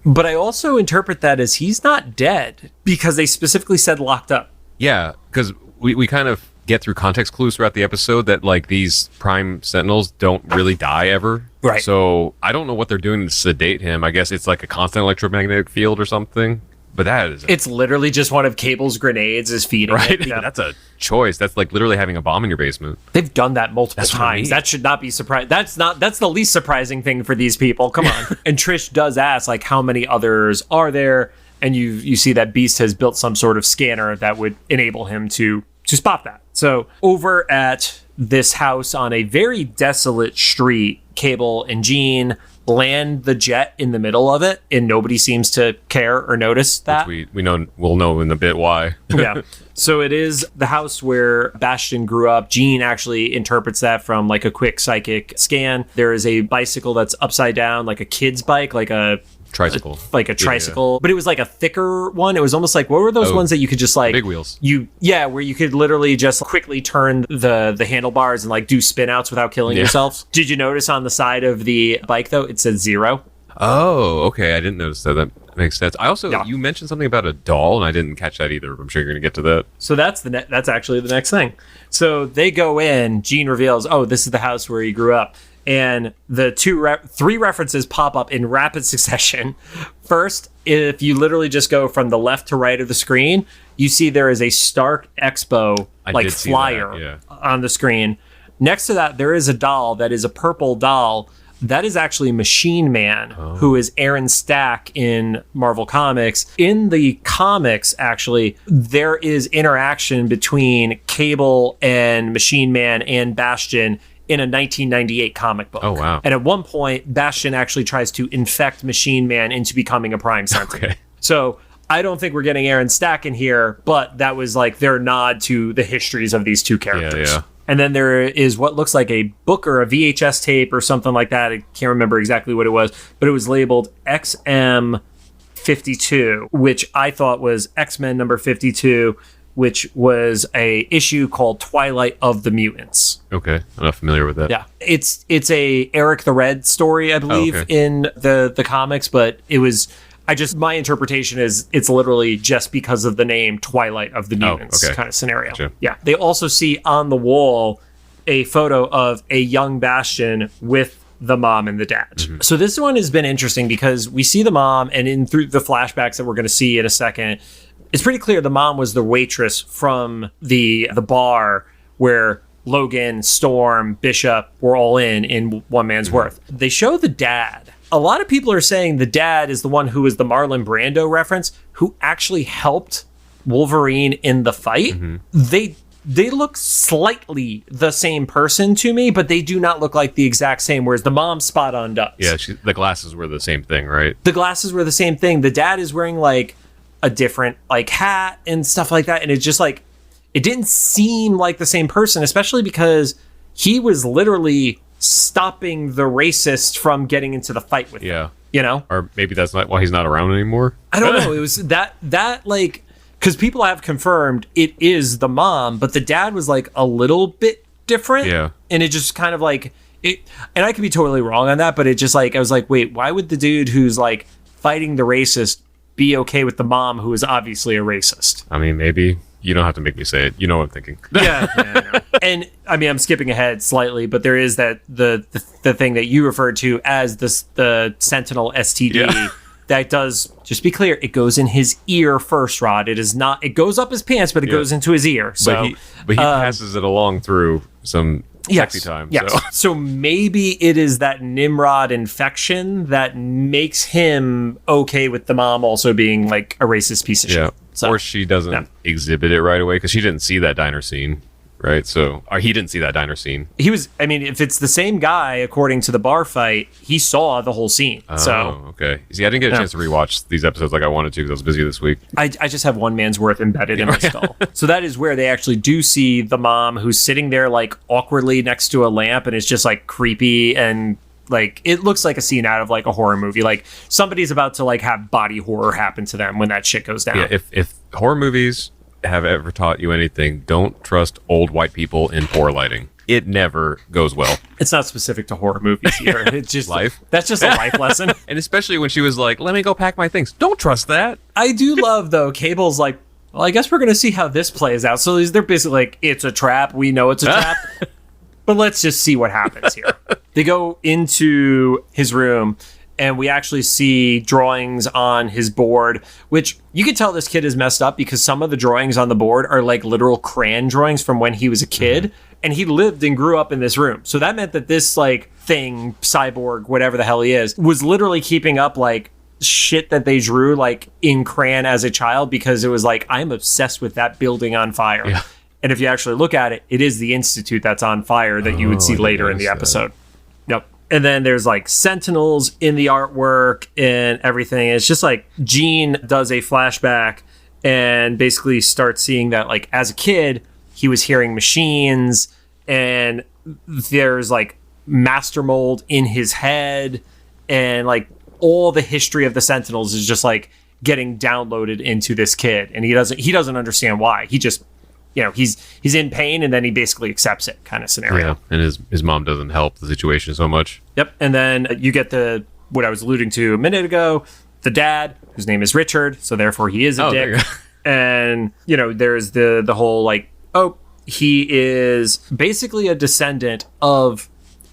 [SPEAKER 2] But
[SPEAKER 1] I also interpret that as he's not dead because they specifically said locked up.
[SPEAKER 2] Yeah, because we kind of get through context clues throughout the episode that like these Prime Sentinels don't really die ever.
[SPEAKER 1] Right.
[SPEAKER 2] So I don't know what they're doing to sedate him. I guess it's like a constant electromagnetic field or something. But that is...
[SPEAKER 1] It's literally just one of Cable's grenades is feeding
[SPEAKER 2] right?
[SPEAKER 1] it.
[SPEAKER 2] Yeah. That's a choice. That's like literally having a bomb in your basement.
[SPEAKER 1] They've done that multiple times.
[SPEAKER 2] I mean.
[SPEAKER 1] That should not be surprising. That's the least surprising thing for these people. Come on. And Trish does ask, like, how many others are there? And you see that Beast has built some sort of scanner that would enable him to spot that. So over at this house on a very desolate street, Cable and Jean land the jet in the middle of it, and nobody seems to care or notice that.
[SPEAKER 2] Which we'll know in a bit why.
[SPEAKER 1] Yeah. So it is the house where Bastion grew up. Jean actually interprets that from like a quick psychic scan. There is a bicycle that's upside down, like a kid's bike, like a
[SPEAKER 2] tricycle.
[SPEAKER 1] Tricycle. But it was like a thicker one. It was almost like, what were those ones that you could just like...
[SPEAKER 2] Big wheels.
[SPEAKER 1] Where you could literally just quickly turn the handlebars and like do spin outs without killing yourself. Did you notice on the side of the bike, though, it said 0?
[SPEAKER 2] Oh, okay. I didn't notice that. That makes sense. I also, you mentioned something about a doll, and I didn't catch that either. I'm sure you're going to get to that.
[SPEAKER 1] So that's actually the next thing. So they go in. Jean reveals, oh, this is the house where he grew up. And the three references pop up in rapid succession. First, if you literally just go from the left to right of the screen, you see there is a Stark Expo flyer on the screen. Next to that, there is a doll that is a purple doll. That is actually Machine Man, who is Aaron Stack in Marvel Comics. In the comics, actually, there is interaction between Cable and Machine Man and Bastion in a 1998 comic book.
[SPEAKER 2] Oh, wow. And
[SPEAKER 1] at one point, Bastion actually tries to infect Machine Man into becoming a Prime Sentinel.
[SPEAKER 2] Okay.
[SPEAKER 1] So I don't think we're getting Aaron Stack in here, but that was like their nod to the histories of these two characters.
[SPEAKER 2] Yeah.
[SPEAKER 1] And then there is what looks like a book or a VHS tape or something like that. I can't remember exactly what it was, but it was labeled XM52, which I thought was X-Men number 52, which was a issue called Twilight of the Mutants.
[SPEAKER 2] Okay, I'm not familiar with that.
[SPEAKER 1] Yeah, it's a Eric the Red story, I believe, in the comics, but it was... my interpretation is it's literally just because of the name Twilight of the Mutants kind of scenario.
[SPEAKER 2] Gotcha.
[SPEAKER 1] Yeah. They also see on the wall a photo of a young Bastion with the mom and the dad. Mm-hmm. So this one has been interesting because we see the mom, and through the flashbacks that we're going to see in a second, it's pretty clear the mom was the waitress from the bar where Logan, Storm, Bishop were all in One Man's Worth. They show the dad. A lot of people are saying the dad is the one who was the Marlon Brando reference, who actually helped Wolverine in the fight. Mm-hmm. They look slightly the same person to me, but they do not look like the exact same, whereas the mom spot on does.
[SPEAKER 2] Yeah, the glasses were the same thing, right?
[SPEAKER 1] The glasses were the same thing. The dad is wearing like a different like hat and stuff like that, and it's just like it didn't seem like the same person, especially because he was literally stopping the racist from getting into the fight with him. You know?
[SPEAKER 2] Or maybe that's not why he's not around anymore.
[SPEAKER 1] I don't know. It was that like, because people have confirmed it is the mom, but the dad was like a little bit different.
[SPEAKER 2] Yeah.
[SPEAKER 1] And it just kind of like it, and I could be totally wrong on that, but it just like, I was like, wait, why would the dude who's like fighting the racist be okay with the mom who is obviously a racist?
[SPEAKER 2] I mean, maybe. You don't have to make me say it. You know what I'm thinking.
[SPEAKER 1] Yeah. I know. And I mean, I'm skipping ahead slightly, but there is that the thing that you referred to as the Sentinel STD. Yeah. That does, just be clear, it goes in his ear first, Rod. It is not, it goes up his pants, but it goes into his ear. So,
[SPEAKER 2] but he passes it along through some sexy time.
[SPEAKER 1] Yes. So maybe it is that Nimrod infection that makes him okay with the mom also being like a racist piece of shit. So,
[SPEAKER 2] or she doesn't exhibit it right away because she didn't see that diner scene. Right, so or he didn't see that diner scene.
[SPEAKER 1] He was, I mean, if it's the same guy, according to the bar fight, he saw the whole scene.
[SPEAKER 2] Oh, okay. See, I didn't get a chance to rewatch these episodes like I wanted to because I was busy this week.
[SPEAKER 1] I just have One Man's Worth embedded in my skull. So that is where they actually do see the mom who's sitting there like awkwardly next to a lamp, and it's just like creepy, and like it looks like a scene out of like a horror movie. Like somebody's about to like have body horror happen to them when that shit goes down.
[SPEAKER 2] Yeah, if horror movies have ever taught you anything, don't trust old white people in poor lighting. It never goes well.
[SPEAKER 1] It's not specific to horror movies here. It's just
[SPEAKER 2] life.
[SPEAKER 1] That's just a life lesson.
[SPEAKER 2] And especially when she was like, let me go pack my things. Don't trust that.
[SPEAKER 1] I do love though, Cable's like, well, I guess we're going to see how this plays out. So they're basically like, it's a trap. We know it's a trap. But let's just see what happens here. They go into his room, and we actually see drawings on his board, which you can tell this kid is messed up because some of the drawings on the board are like literal crayon drawings from when he was a kid, and he lived and grew up in this room. So that meant that this like thing, cyborg, whatever the hell he is, was literally keeping up like shit that they drew like in crayon as a child, because it was like, I'm obsessed with that building on fire. Yeah. And if you actually look at it, it is the Institute that's on fire that you would see later in the episode. Yep. And then there's like Sentinels in the artwork and everything. It's just like Jean does a flashback and basically starts seeing that like as a kid, he was hearing machines, and there's like master mold in his head, and like all the history of the Sentinels is just like getting downloaded into this kid, and he doesn't understand why. He just, you know, he's in pain, and then he basically accepts it, kind of scenario.
[SPEAKER 2] Yeah, and his mom doesn't help the situation so much.
[SPEAKER 1] Yep, and then you get what I was alluding to a minute ago, the dad, whose name is Richard, so therefore he is a dick. And, you know, there's the whole like, oh, he is basically a descendant of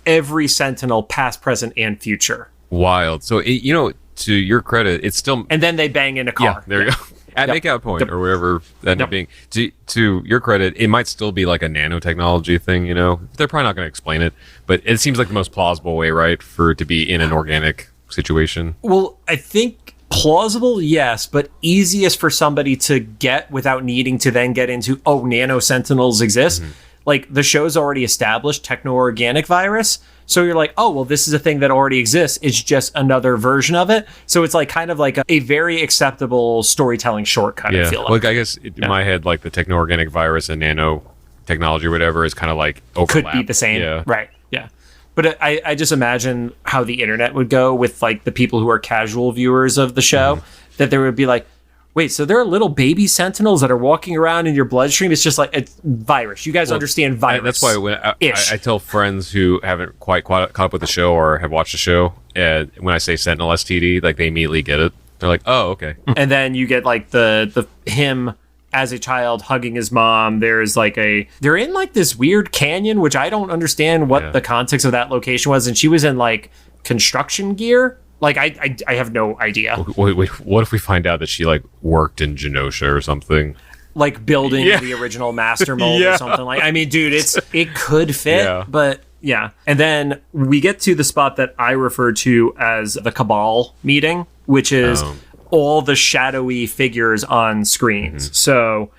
[SPEAKER 1] every Sentinel, past, present, and future.
[SPEAKER 2] Wild. So, you know, to your credit, it's still...
[SPEAKER 1] And then they bang in a car.
[SPEAKER 2] Yeah, there you go. At makeout point or whatever that ended up being. To your credit, it might still be like a nanotechnology thing, you know? They're probably not going to explain it, but it seems like the most plausible way, right, for it to be in an organic situation.
[SPEAKER 1] Well, I think plausible, yes, but easiest for somebody to get without needing to then get into, oh, nano sentinels exist. Mm-hmm. Like, the show's already established techno-organic virus, so you're like, oh, well, this is a thing that already exists. It's just another version of it. So it's like kind of like a very acceptable storytelling shortcut, I feel like.
[SPEAKER 2] Like, I guess in my head, like the techno-organic virus and nanotechnology or whatever is kind of like overlap.
[SPEAKER 1] Could be the same.
[SPEAKER 2] Yeah.
[SPEAKER 1] Right. Yeah. But I just imagine how the internet would go with like the people who are casual viewers of the show, that there would be like, wait, so there are little baby sentinels that are walking around in your bloodstream? It's just like it's virus. You guys understand virus.
[SPEAKER 2] That's why when I tell friends who haven't quite caught up with the show or have watched the show, when I say Sentinel STD, like they immediately get it. They're like, oh, okay.
[SPEAKER 1] And then you get like the him as a child hugging his mom. There's like they're in like this weird canyon, which I don't understand what the context of that location was. And she was in like construction gear. Like, I have no idea.
[SPEAKER 2] Wait, what if we find out that she like worked in Genosha or something?
[SPEAKER 1] Like building the original master mold or something like. I mean, dude, it could fit, but yeah. And then we get to the spot that I refer to as the Cabal meeting, which is all the shadowy figures on screens. Mm-hmm. So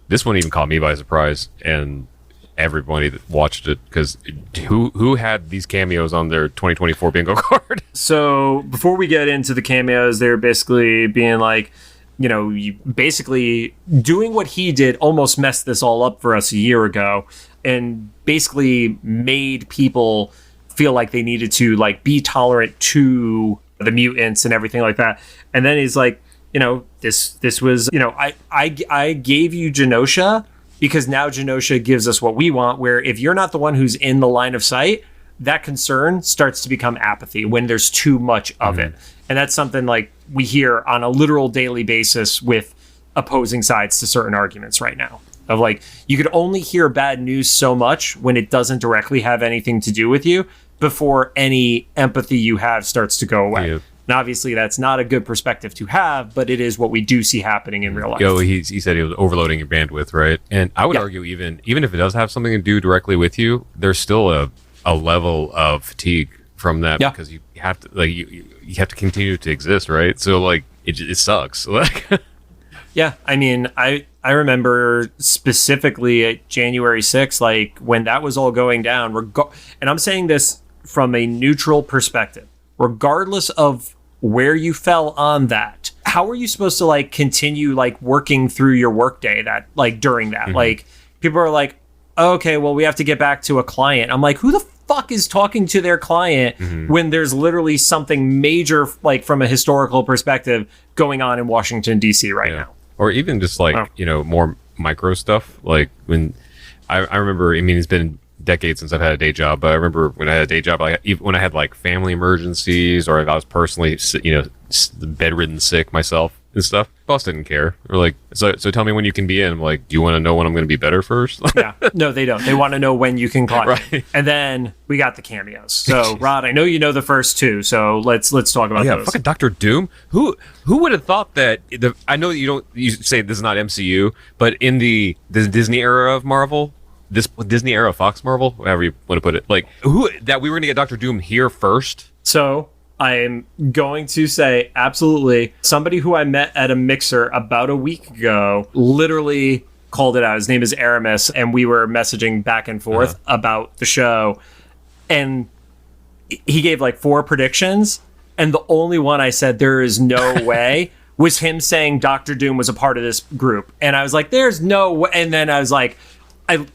[SPEAKER 2] this one even caught me by surprise, and everybody that watched it, because who had these cameos on their 2024 bingo card?
[SPEAKER 1] So before we get into the cameos, they're basically being like, you know, you basically doing what he did almost messed this all up for us a year ago, and basically made people feel like they needed to like be tolerant to the mutants and everything like that. And then he's like, you know, this was, you know, I gave you Genosha because now Genosha gives us what we want, where if you're not the one who's in the line of sight, that concern starts to become apathy when there's too much of it. And that's something like we hear on a literal daily basis with opposing sides to certain arguments right now. Of like, you could only hear bad news so much when it doesn't directly have anything to do with you before any empathy you have starts to go away. And obviously that's not a good perspective to have, but it is what we do see happening in real life.
[SPEAKER 2] He said he was overloading your bandwidth, right? And I would argue even if it does have something to do directly with you, there's still a level of fatigue from that because you have to like you have to continue to exist, right? So like it sucks. Like
[SPEAKER 1] yeah, I mean, I remember specifically at January 6th, like when that was all going down, and I'm saying this from a neutral perspective, regardless of where you fell on that, how are you supposed to like continue like working through your workday that like during that? Like people are like, okay, well, we have to get back to a client. I'm like, who the fuck is talking to their client when there's literally something major, like from a historical perspective, going on in Washington, D.C. right now?
[SPEAKER 2] Or even just like, you know, more micro stuff. Like when I remember, I mean, it's been decades since I've had a day job, but I remember when I had a day job, like even when I had like family emergencies or if I was personally, you know, bedridden sick myself and stuff, boss didn't care. Or like, so tell me when you can be in. I'm like, do you want to know when I'm going to be better first?
[SPEAKER 1] Yeah, no, they don't. They want to know when you can clock.
[SPEAKER 2] Right.
[SPEAKER 1] And then we got the cameos. So Rod, I know you know the first two, so let's talk about those.
[SPEAKER 2] Fucking Dr. Doom. Who would have thought that? I know that you say this is not MCU, but in the Disney era of Marvel, this Disney era of Fox Marvel, however you want to put it, like that we were going to get Dr. Doom here first.
[SPEAKER 1] So I'm going to say absolutely. Somebody who I met at a mixer about a week ago literally called it out. His name is Aramis, and we were messaging back and forth about the show. And he gave like 4 predictions, and the only one I said there is no way was him saying Dr. Doom was a part of this group. And I was like, there's no way. And then I was like,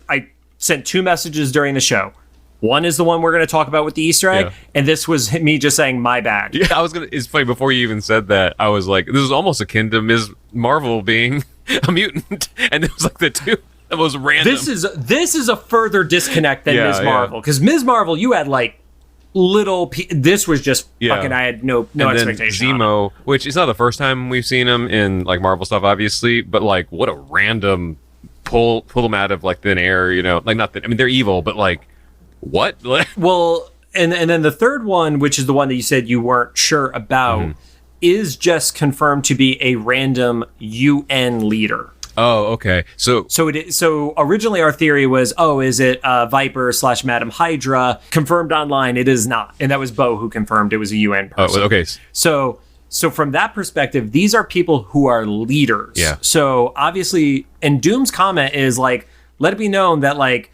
[SPEAKER 1] I sent 2 messages during the show. One is the one we're going to talk about with the Easter egg, and this was me just saying, my bad.
[SPEAKER 2] Yeah, it's funny, before you even said that, I was like, this is almost akin to Ms. Marvel being a mutant, and it was like the most random.
[SPEAKER 1] This is a further disconnect than Ms. Marvel, because Ms. Marvel, you had like little, this was just fucking, I had no expectation.
[SPEAKER 2] Zemo, which is not the first time we've seen him in like Marvel stuff, obviously, but like what a random pull them out of like thin air, you know, like not that, I mean, they're evil, but like, what?
[SPEAKER 1] Well, and then the third one, which is the one that you said you weren't sure about, is just confirmed to be a random UN leader.
[SPEAKER 2] Oh, okay. So
[SPEAKER 1] originally our theory was, is it Viper / Madam Hydra? Confirmed online, it is not, and that was Bo who confirmed it was a UN person.
[SPEAKER 2] Oh, okay.
[SPEAKER 1] So from that perspective, these are people who are leaders.
[SPEAKER 2] Yeah.
[SPEAKER 1] So obviously, and Doom's comment is like, let it be known that like,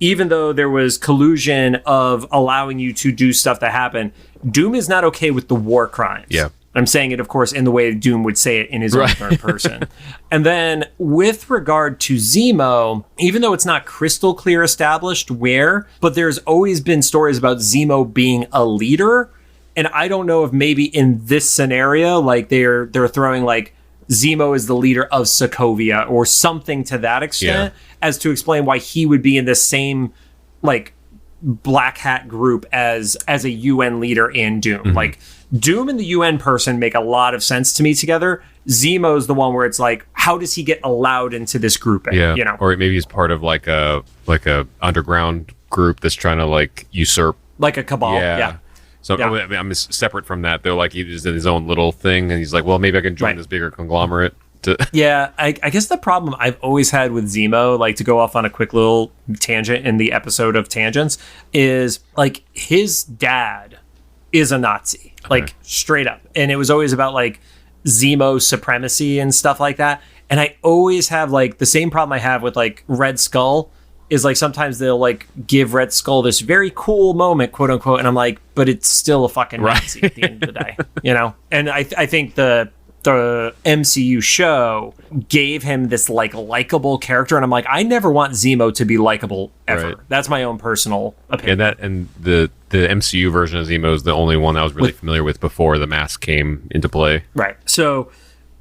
[SPEAKER 1] even though there was collusion of allowing you to do stuff that happened, Doom is not okay with the war crimes.
[SPEAKER 2] Yeah.
[SPEAKER 1] I'm saying it, of course, in the way Doom would say it in his own third person. And then with regard to Zemo, even though it's not crystal clear established where, but there's always been stories about Zemo being a leader. And I don't know if maybe in this scenario, like they're throwing like Zemo is the leader of Sokovia or something to that extent, as to explain why he would be in the same like black hat group as a UN leader in Doom. Like Doom and the UN person make a lot of sense to me together. Zemo's the one where it's like, how does he get allowed into this grouping?
[SPEAKER 2] Yeah,
[SPEAKER 1] you know,
[SPEAKER 2] or maybe he's part of like a underground group that's trying to like usurp,
[SPEAKER 1] like a cabal. Yeah.
[SPEAKER 2] So I'm separate from that. They're like he's in his own little thing, and he's like, well, maybe I can join this bigger conglomerate.
[SPEAKER 1] Yeah, I guess the problem I've always had with Zemo, like to go off on a quick little tangent in the episode of Tangents, is like his dad is a Nazi, like straight up. And it was always about like Zemo supremacy and stuff like that. And I always have like the same problem I have with like Red Skull is like sometimes they'll like give Red Skull this very cool moment, quote unquote. And I'm like, but it's still a fucking Nazi at the end of the day, you know? And I think the MCU show gave him this like likable character, and I'm like, I never want Zemo to be likable ever. Right. That's my own personal opinion.
[SPEAKER 2] And the MCU version of Zemo is the only one that I was really familiar with before the mask came into play.
[SPEAKER 1] Right. So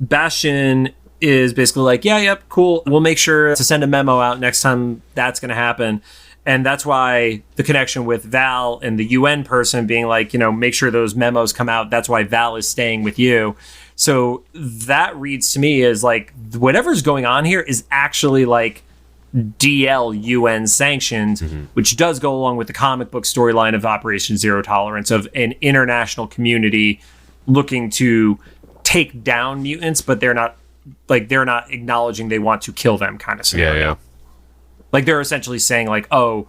[SPEAKER 1] Bastion is basically like, yep, cool. We'll make sure to send a memo out next time that's going to happen. And that's why the connection with Val and the UN person being like, make sure those memos come out. That's why Val is staying with you. So that reads to me as like whatever's going on here is actually like DL UN sanctioned, which does go along with the comic book storyline of Operation Zero Tolerance, of an international community looking to take down mutants, but they're not acknowledging they want to kill them kind of scenario.
[SPEAKER 2] Yeah.
[SPEAKER 1] Like they're essentially saying like, oh,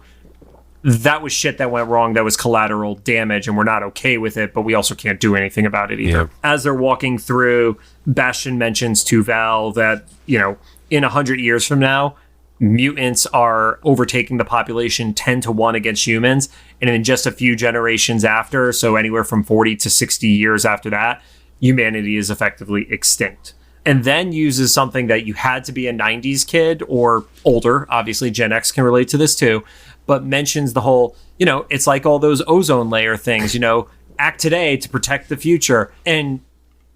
[SPEAKER 1] that was shit that went wrong. That was collateral damage, and we're not okay with it, but we also can't do anything about it either. Yeah. As they're walking through, Bastion mentions to Val that, in 100 years from now, mutants are overtaking the population 10-1 against humans. And in just a few generations after, so anywhere from 40 to 60 years after that, humanity is effectively extinct. And then uses something that you had to be a 90s kid or older. Obviously, Gen X can relate to this too. But mentions the whole, it's like all those ozone layer things, act today to protect the future. And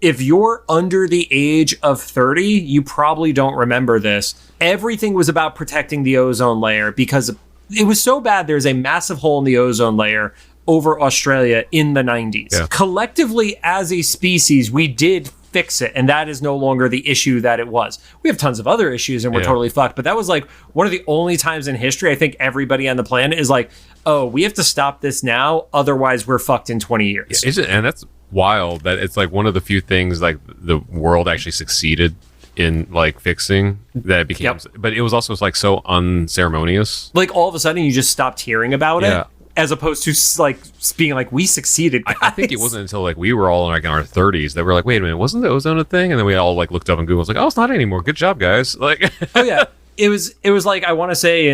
[SPEAKER 1] if you're under the age of 30, you probably don't remember this. Everything was about protecting the ozone layer because it was so bad. There's a massive hole in the ozone layer over Australia in the 90s. Yeah. Collectively, as a species, we did fix it, and that is no longer the issue that it was. We have tons of other issues and we're totally fucked, but that was like one of the only times in history I think everybody on the planet is like, oh, we have to stop this now, otherwise we're fucked in 20 years.
[SPEAKER 2] Yeah, and that's wild that it's like one of the few things like the world actually succeeded in like fixing that it became, but it was also like so unceremonious.
[SPEAKER 1] Like all of a sudden you just stopped hearing about it. As opposed to like being like, we succeeded, guys.
[SPEAKER 2] I think it wasn't until like we were all like in our 30s that we're like, wait a minute, wasn't the ozone a thing? And then we all like looked up on Google, was like, oh, it's not anymore. Good job, guys. Like,
[SPEAKER 1] oh yeah, it was like I want to say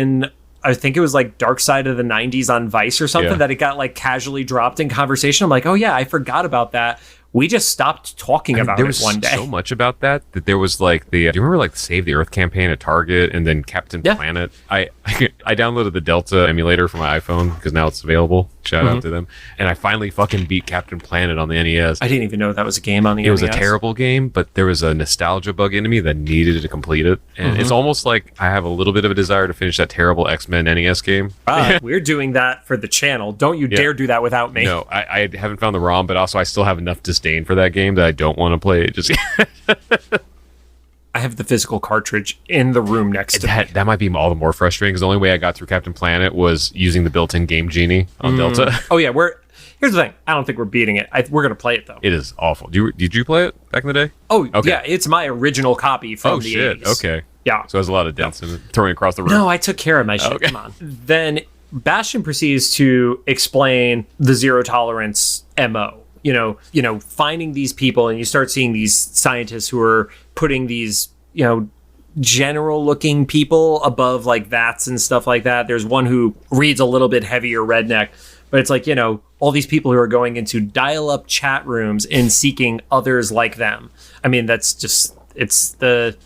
[SPEAKER 1] I think it was like Dark Side of the 90s on Vice or something that it got like casually dropped in conversation. I'm like, oh yeah, I forgot about that. We just stopped talking about it one day.
[SPEAKER 2] There was so much about that there was like do you remember like the Save the Earth campaign at Target and then Captain Planet? I downloaded the Delta emulator for my iPhone because now it's available. Shout out to them. And I finally fucking beat Captain Planet on the NES.
[SPEAKER 1] I didn't even know that was a game on the NES.
[SPEAKER 2] It was a terrible game, but there was a nostalgia bug into me that needed to complete it. And it's almost like I have a little bit of a desire to finish that terrible Xmen NES game.
[SPEAKER 1] We're doing that for the channel. Don't you dare do that without me.
[SPEAKER 2] No, I haven't found the ROM, but also I still have enough disdain for that game that I don't want to play it. Just
[SPEAKER 1] I have the physical cartridge in the room next to me.
[SPEAKER 2] That might be all the more frustrating because the only way I got through Captain Planet was using the built-in Game Genie on Delta.
[SPEAKER 1] Oh yeah, here's the thing. I don't think we're beating it. We're gonna play it though.
[SPEAKER 2] It is awful. Did you play it back in the day?
[SPEAKER 1] Oh okay. Yeah, it's my original copy from the 80s.
[SPEAKER 2] Okay.
[SPEAKER 1] Yeah.
[SPEAKER 2] So there's a lot of dents in it, throwing across the room.
[SPEAKER 1] No, I took care of my shit. Okay. Come on. Then Bastion proceeds to explain the zero tolerance MO. Finding these people, and you start seeing these scientists who are putting these, general looking people above like VATS and stuff like that. There's one who reads a little bit heavier redneck, but it's like, all these people who are going into dial-up chat rooms and seeking others like them. I mean, that's just, it's the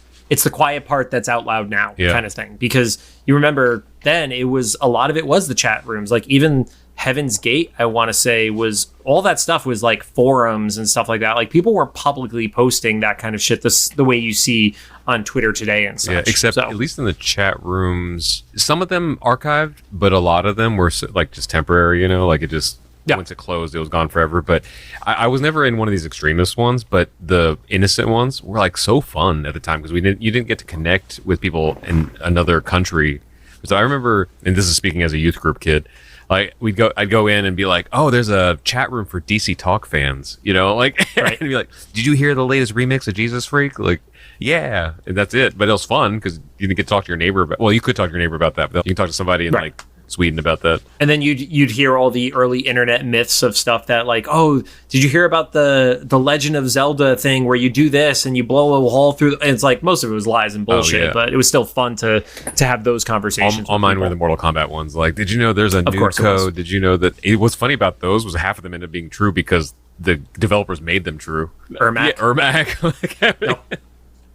[SPEAKER 1] quiet part that's out loud now kind of thing. Because you remember then it was a lot of it was the chat rooms. Like even Heaven's Gate, I want to say, was all that stuff was like forums and stuff like that. Like people weren't publicly posting that kind of shit the way you see on Twitter today and such.
[SPEAKER 2] Yeah, except at least in the chat rooms, some of them archived, but a lot of them were like just temporary, like it just once it closed, it was gone forever. But I was never in one of these extremist ones, but the innocent ones were like so fun at the time because you didn't get to connect with people in another country. So I remember, and this is speaking as a youth group kid, like I'd go in and be like, oh, there's a chat room for DC Talk fans, like, right. And be like, did you hear the latest remix of Jesus Freak? Like, yeah, and that's it. But it was fun because you didn't get to talk to your neighbor about. Well, you could talk to your neighbor about that, but you can talk to somebody in like Sweden about that. And
[SPEAKER 1] then you'd hear all the early internet myths of stuff that like, oh, did you hear about the Legend of Zelda thing where you do this and you blow a hole through? And it's like most of it was lies and bullshit, but it was still fun to have those conversations.
[SPEAKER 2] All mine were the Mortal Kombat ones. Like, did you know there's a new code? Did you know that what's funny about those was half of them ended up being true because the developers made them true.
[SPEAKER 1] Ermac.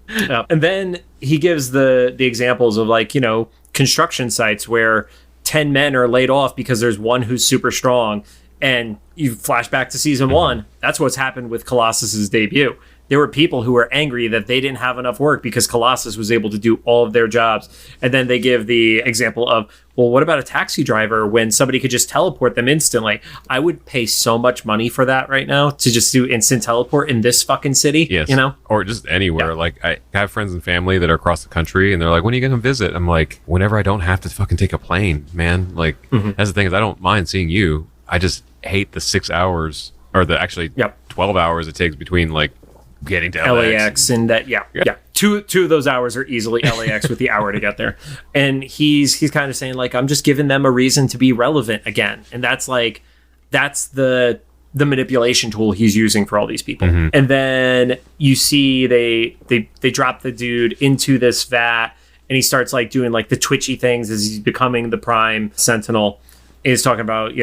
[SPEAKER 1] Yep. And then he gives the examples of like, construction sites where 10 men are laid off because there's one who's super strong. And you flash back to season 1. That's what's happened with Colossus's debut. There were people who were angry that they didn't have enough work because Colossus was able to do all of their jobs. And then they give the example of, well, what about a taxi driver when somebody could just teleport them instantly? I would pay so much money for that right now to just do instant teleport in this fucking city,
[SPEAKER 2] yes. Or just anywhere. Yeah. Like I have friends and family that are across the country and they're like, when are you going to visit? I'm like, whenever I don't have to fucking take a plane, man. Like, that's the thing is I don't mind seeing you. I just hate the 6 hours or the actually 12 hours it takes between like getting to
[SPEAKER 1] LAX and that two of those hours are easily LAX with the hour to get there. And he's kind of saying like, I'm just giving them a reason to be relevant again. And that's the manipulation tool he's using for all these people. And then you see they drop the dude into this vat and he starts like doing like the twitchy things as he's becoming the Prime Sentinel. And he's talking about,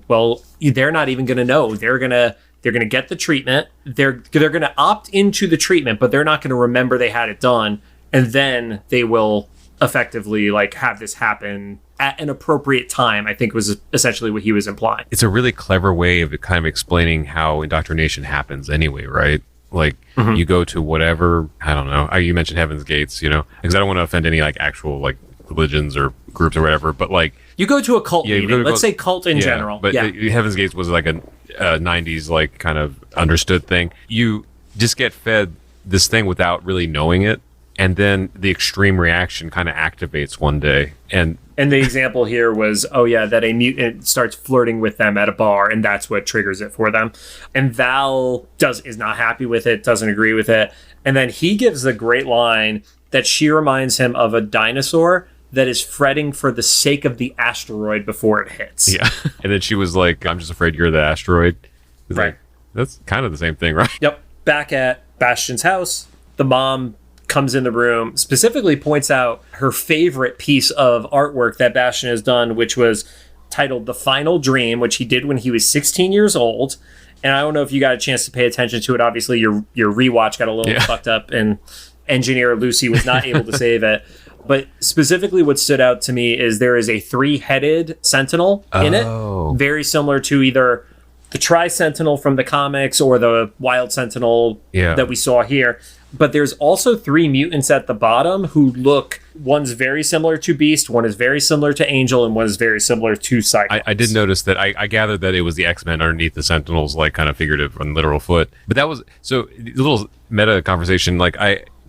[SPEAKER 1] well, they're not even going to know. They're going to get the treatment. They're going to opt into the treatment, but they're not going to remember they had it done. And then they will effectively like have this happen at an appropriate time, I think was essentially what he was implying.
[SPEAKER 2] It's a really clever way of kind of explaining how indoctrination happens anyway, right? Like you go to whatever, I don't know. You mentioned Heaven's Gates, because I don't want to offend any like actual like religions or groups or whatever, but like
[SPEAKER 1] you go to a cult meeting. Let's say cult in general.
[SPEAKER 2] But Heaven's Gates was like a 90s like kind of understood thing. You just get fed this thing without really knowing it, and then the extreme reaction kind of activates one day. And
[SPEAKER 1] the example here was, that a mutant starts flirting with them at a bar, and that's what triggers it for them. And Val is not happy with it, doesn't agree with it, and then he gives a great line that she reminds him of a dinosaur that is fretting for the sake of the asteroid before it hits.
[SPEAKER 2] Yeah. And then she was like, I'm just afraid you're the asteroid.
[SPEAKER 1] Right.
[SPEAKER 2] Like, that's kind of the same thing, right?
[SPEAKER 1] Yep. Back at Bastion's house, the mom comes in the room, specifically points out her favorite piece of artwork that Bastion has done, which was titled The Final Dream, which he did when he was 16 years old. And I don't know if you got a chance to pay attention to it. Obviously, your rewatch got a little fucked up, and engineer Lucy was not able to save it. But specifically what stood out to me is there is a 3-headed Sentinel in it. Very similar to either the Tri-Sentinel from the comics or the Wild Sentinel that we saw here. But there's also 3 mutants at the bottom who look, one's very similar to Beast, one is very similar to Angel, and one is very similar to Cyclops.
[SPEAKER 2] I did notice that. I gathered that it was the X-Men underneath the Sentinels, like kind of figurative and literal foot. But that was, so a little meta conversation, like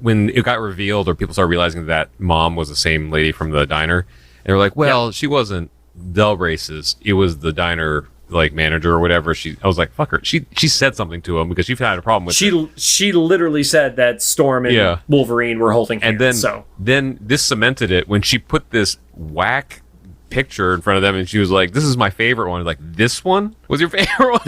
[SPEAKER 2] when it got revealed or people started realizing that mom was the same lady from the diner, and they were like, well, she wasn't the racist. It was the diner like manager or whatever. I was like, fuck her. She said something to him because she had a problem with it.
[SPEAKER 1] She literally said that Storm and Wolverine were holding hands. And
[SPEAKER 2] then this cemented it when she put this whack picture in front of them and she was like, this is my favorite one. Like, this one was your favorite one?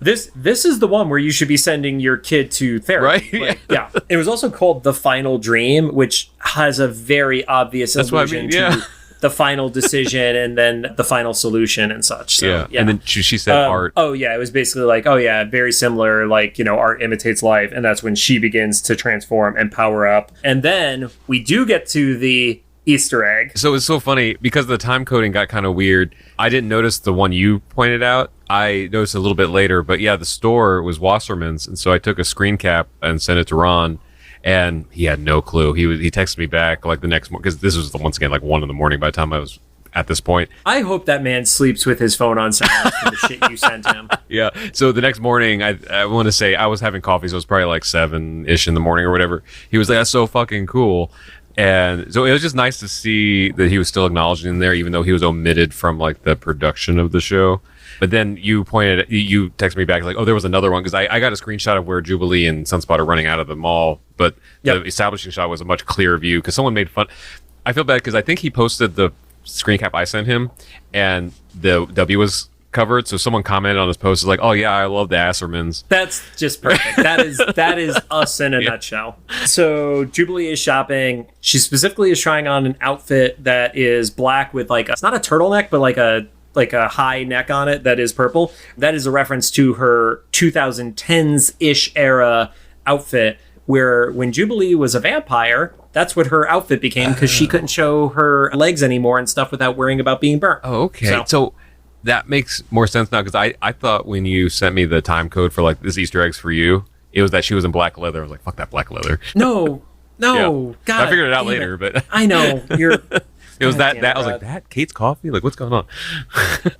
[SPEAKER 1] This is the one where you should be sending your kid to therapy. Right? Yeah. It was also called The Final Dream, which has a very obvious allusion to the final decision and then the final solution and such. So,
[SPEAKER 2] And then she said art.
[SPEAKER 1] It was basically like, very similar, like, art imitates life. And that's when she begins to transform and power up. And then we do get to the Easter egg.
[SPEAKER 2] So it's so funny because the time coding got kind of weird. I didn't notice the one you pointed out. I noticed a little bit later, but yeah, the store was Wasserman's, and so I took a screen cap and sent it to Ron, and he had no clue. He texted me back like the next morning, because this was once again like 1 a.m. by the time I was at this point.
[SPEAKER 1] I hope that man sleeps with his phone on silent for the shit you sent him.
[SPEAKER 2] Yeah. So the next morning, I want to say I was having coffee, so it was probably like 7-ish in the morning or whatever. He was like, "That's so fucking cool." And so it was just nice to see that he was still acknowledging in there, even though he was omitted from like the production of the show. But then you texted me back like, "Oh, there was another one," because I got a screenshot of where Jubilee and Sunspot are running out of the mall, but the establishing shot was a much clearer view because someone made fun. I feel bad because I think he posted the screen cap I sent him, and the W was covered, so someone commented on his post like, "Oh yeah, I love the Assermans." That's
[SPEAKER 1] just perfect. That is us in a nutshell. So Jubilee is shopping. She specifically is trying on an outfit that is black with like it's not a turtleneck, but like a high neck on it that is purple. That is a reference to her 2010s-ish era outfit, where when Jubilee was a vampire, that's what her outfit became because she couldn't show her legs anymore and stuff without worrying about being burnt.
[SPEAKER 2] Oh, okay. So that makes more sense now, because I thought when you sent me the time code for like this Easter eggs for you, it was that she was in black leather. I was like, fuck that black leather.
[SPEAKER 1] No,
[SPEAKER 2] yeah.
[SPEAKER 1] God.
[SPEAKER 2] I figured it out later, but
[SPEAKER 1] I know.
[SPEAKER 2] It was that I was like, that Kate's coffee? Like, what's going on?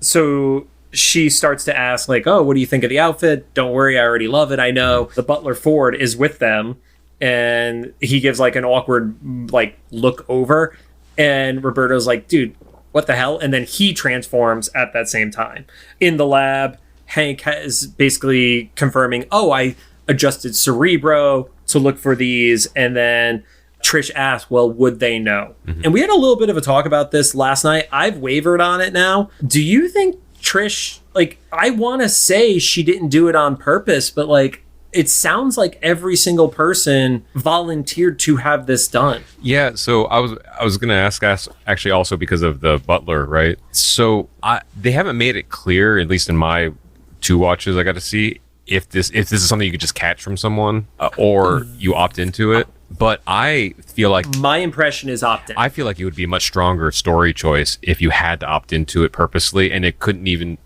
[SPEAKER 1] So she starts to ask like, "Oh, what do you think of the outfit? Don't worry, I already love it. I know." The butler Ford is with them, and he gives like an awkward like look over, and Roberto's like, "Dude, what the hell?" And then he transforms at that same time. In the lab, Hank is basically confirming, "Oh, I adjusted Cerebro to look for these." And then Trish asks, "Well, would they know?" Mm-hmm. And we had a little bit of a talk about this last night. I've wavered on it now. Do you think Trish, like, I want to say she didn't do it on purpose, but like, it sounds like every single person volunteered to have this done.
[SPEAKER 2] Yeah, so I was going to ask actually also because of the butler, right? So they haven't made it clear, at least in my 2 watches I got to see, if this is something you could just catch from someone or you opt into it. But I feel like
[SPEAKER 1] my impression is opt in.
[SPEAKER 2] I feel like it would be a much stronger story choice if you had to opt into it purposely, and it couldn't even,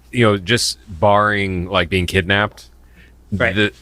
[SPEAKER 2] just barring like being kidnapped.
[SPEAKER 1] Right.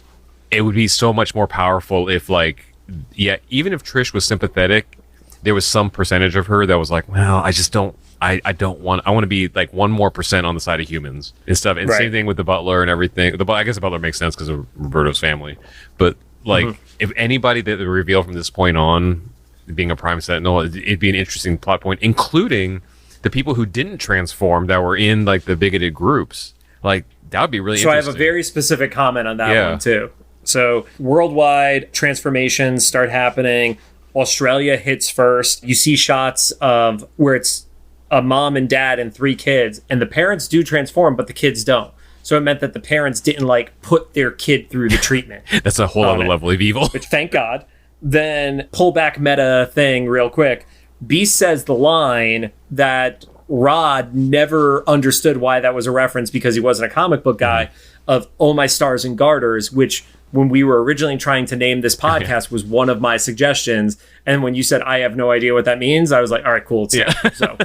[SPEAKER 2] It would be so much more powerful if even if Trish was sympathetic, there was some percentage of her that was like, well, I just don't, I want to be like 1% on the side of humans and stuff. And same thing with the butler and everything. I guess the butler makes sense because of Roberto's family, but like if anybody that they reveal from this point on being a Prime Sentinel, it'd be an interesting plot point, including the people who didn't transform that were in like the bigoted groups. Like that would be really interesting.
[SPEAKER 1] So I have a very specific comment on that one too. So worldwide transformations start happening. Australia hits first. You see shots of where it's a mom and dad and 3 kids, and the parents do transform, but the kids don't. So it meant that the parents didn't like put their kid through the treatment.
[SPEAKER 2] That's a whole other level of evil.
[SPEAKER 1] Which, thank God. Then pull back meta thing real quick. Beast says the line that Rod never understood why that was a reference because he wasn't a comic book guy of "Oh My Stars and Garters," which when we were originally trying to name this podcast was one of my suggestions. And when you said, "I have no idea what that means," I was like, all right, cool. So,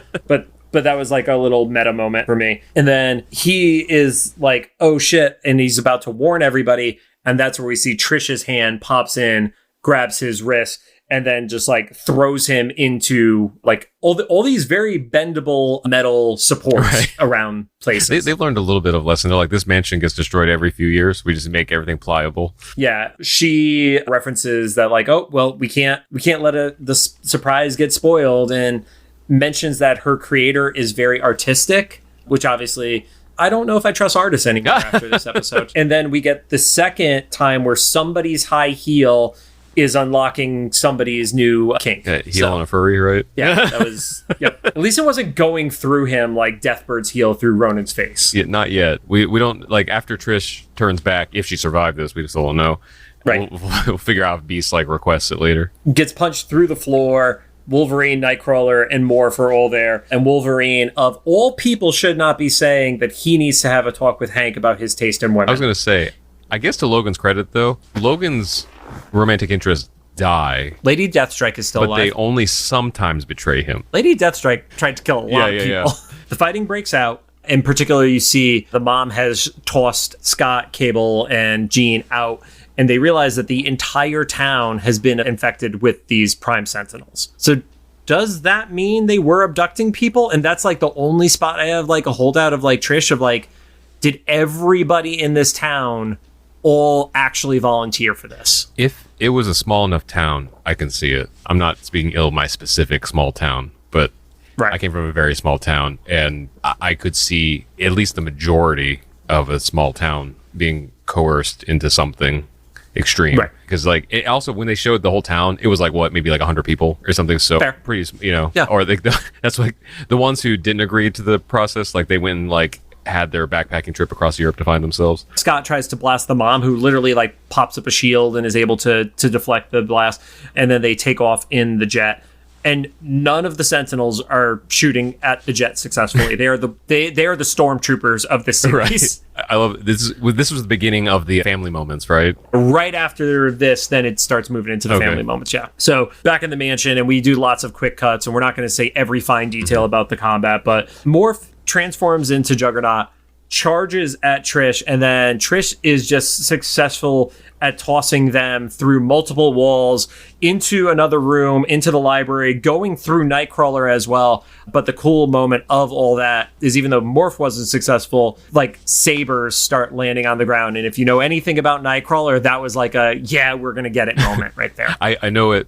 [SPEAKER 1] but that was like a little meta moment for me. And then he is like, oh shit. And he's about to warn everybody. And that's where we see Trish's hand pops in, grabs his wrist, and then just like throws him into like all these very bendable metal supports around places.
[SPEAKER 2] They've learned a little bit of lesson. They're like, this mansion gets destroyed every few years. We just make everything pliable.
[SPEAKER 1] Yeah. She references that like, oh, well, we can't let the surprise get spoiled, and mentions that her creator is very artistic, which obviously I don't know if I trust artists anymore after this episode. And then we get the second time where somebody's high heel is unlocking somebody's new kink.
[SPEAKER 2] Heel on a furry, right?
[SPEAKER 1] Yeah, that was... Yep. At least it wasn't going through him like Deathbird's heel through Ronan's face.
[SPEAKER 2] Yeah, not yet. We don't... Like, after Trish turns back, if she survived this, we just don't know.
[SPEAKER 1] Right.
[SPEAKER 2] We'll figure out if Beast, like, requests it later.
[SPEAKER 1] Gets punched through the floor... Wolverine, Nightcrawler, and Morph are all there. And Wolverine, of all people, should not be saying that he needs to have a talk with Hank about his taste in women.
[SPEAKER 2] I was going to say, I guess to Logan's credit, though, Logan's romantic interest die.
[SPEAKER 1] Lady Deathstrike is still
[SPEAKER 2] but
[SPEAKER 1] alive.
[SPEAKER 2] They only sometimes betray him.
[SPEAKER 1] Lady Deathstrike tried to kill a lot of people. Yeah. The fighting breaks out. In particular, you see the mom has tossed Scott, Cable, and Jean out, and they realize that the entire town has been infected with these Prime Sentinels. So does that mean they were abducting people? And that's like the only spot I have like a holdout of like Trish of like, did everybody in this town all actually volunteer for this?
[SPEAKER 2] If it was a small enough town, I can see it. I'm not speaking ill of my specific small town, but right. I came from a very small town, and I could see at least the majority of a small town being coerced into something extreme. Right. Because like it also, when they showed the whole town, it was like what, maybe like 100 people or something. So fair. Pretty, yeah. Or that's like the ones who didn't agree to the process. Like they went and like had their backpacking trip across Europe to find themselves.
[SPEAKER 1] Scott tries to blast the mom, who literally like pops up a shield and is able to deflect the blast, and then they take off in the jet. And none of the Sentinels are shooting at the jet successfully. They are the stormtroopers of this series.
[SPEAKER 2] Right. I love this. This was the beginning of the family moments, right?
[SPEAKER 1] Right after this, then it starts moving into the family moments. Yeah. So back in the mansion, and we do lots of quick cuts, and we're not going to say every fine detail about the combat, but Morph transforms into Juggernaut, charges at Trish, and then Trish is just successful at tossing them through multiple walls into another room, into the library, going through Nightcrawler as well. But the cool moment of all that is, even though Morph wasn't successful, like sabers start landing on the ground. And if you know anything about Nightcrawler, that was like a, yeah, we're going to get it moment right there.
[SPEAKER 2] I know it.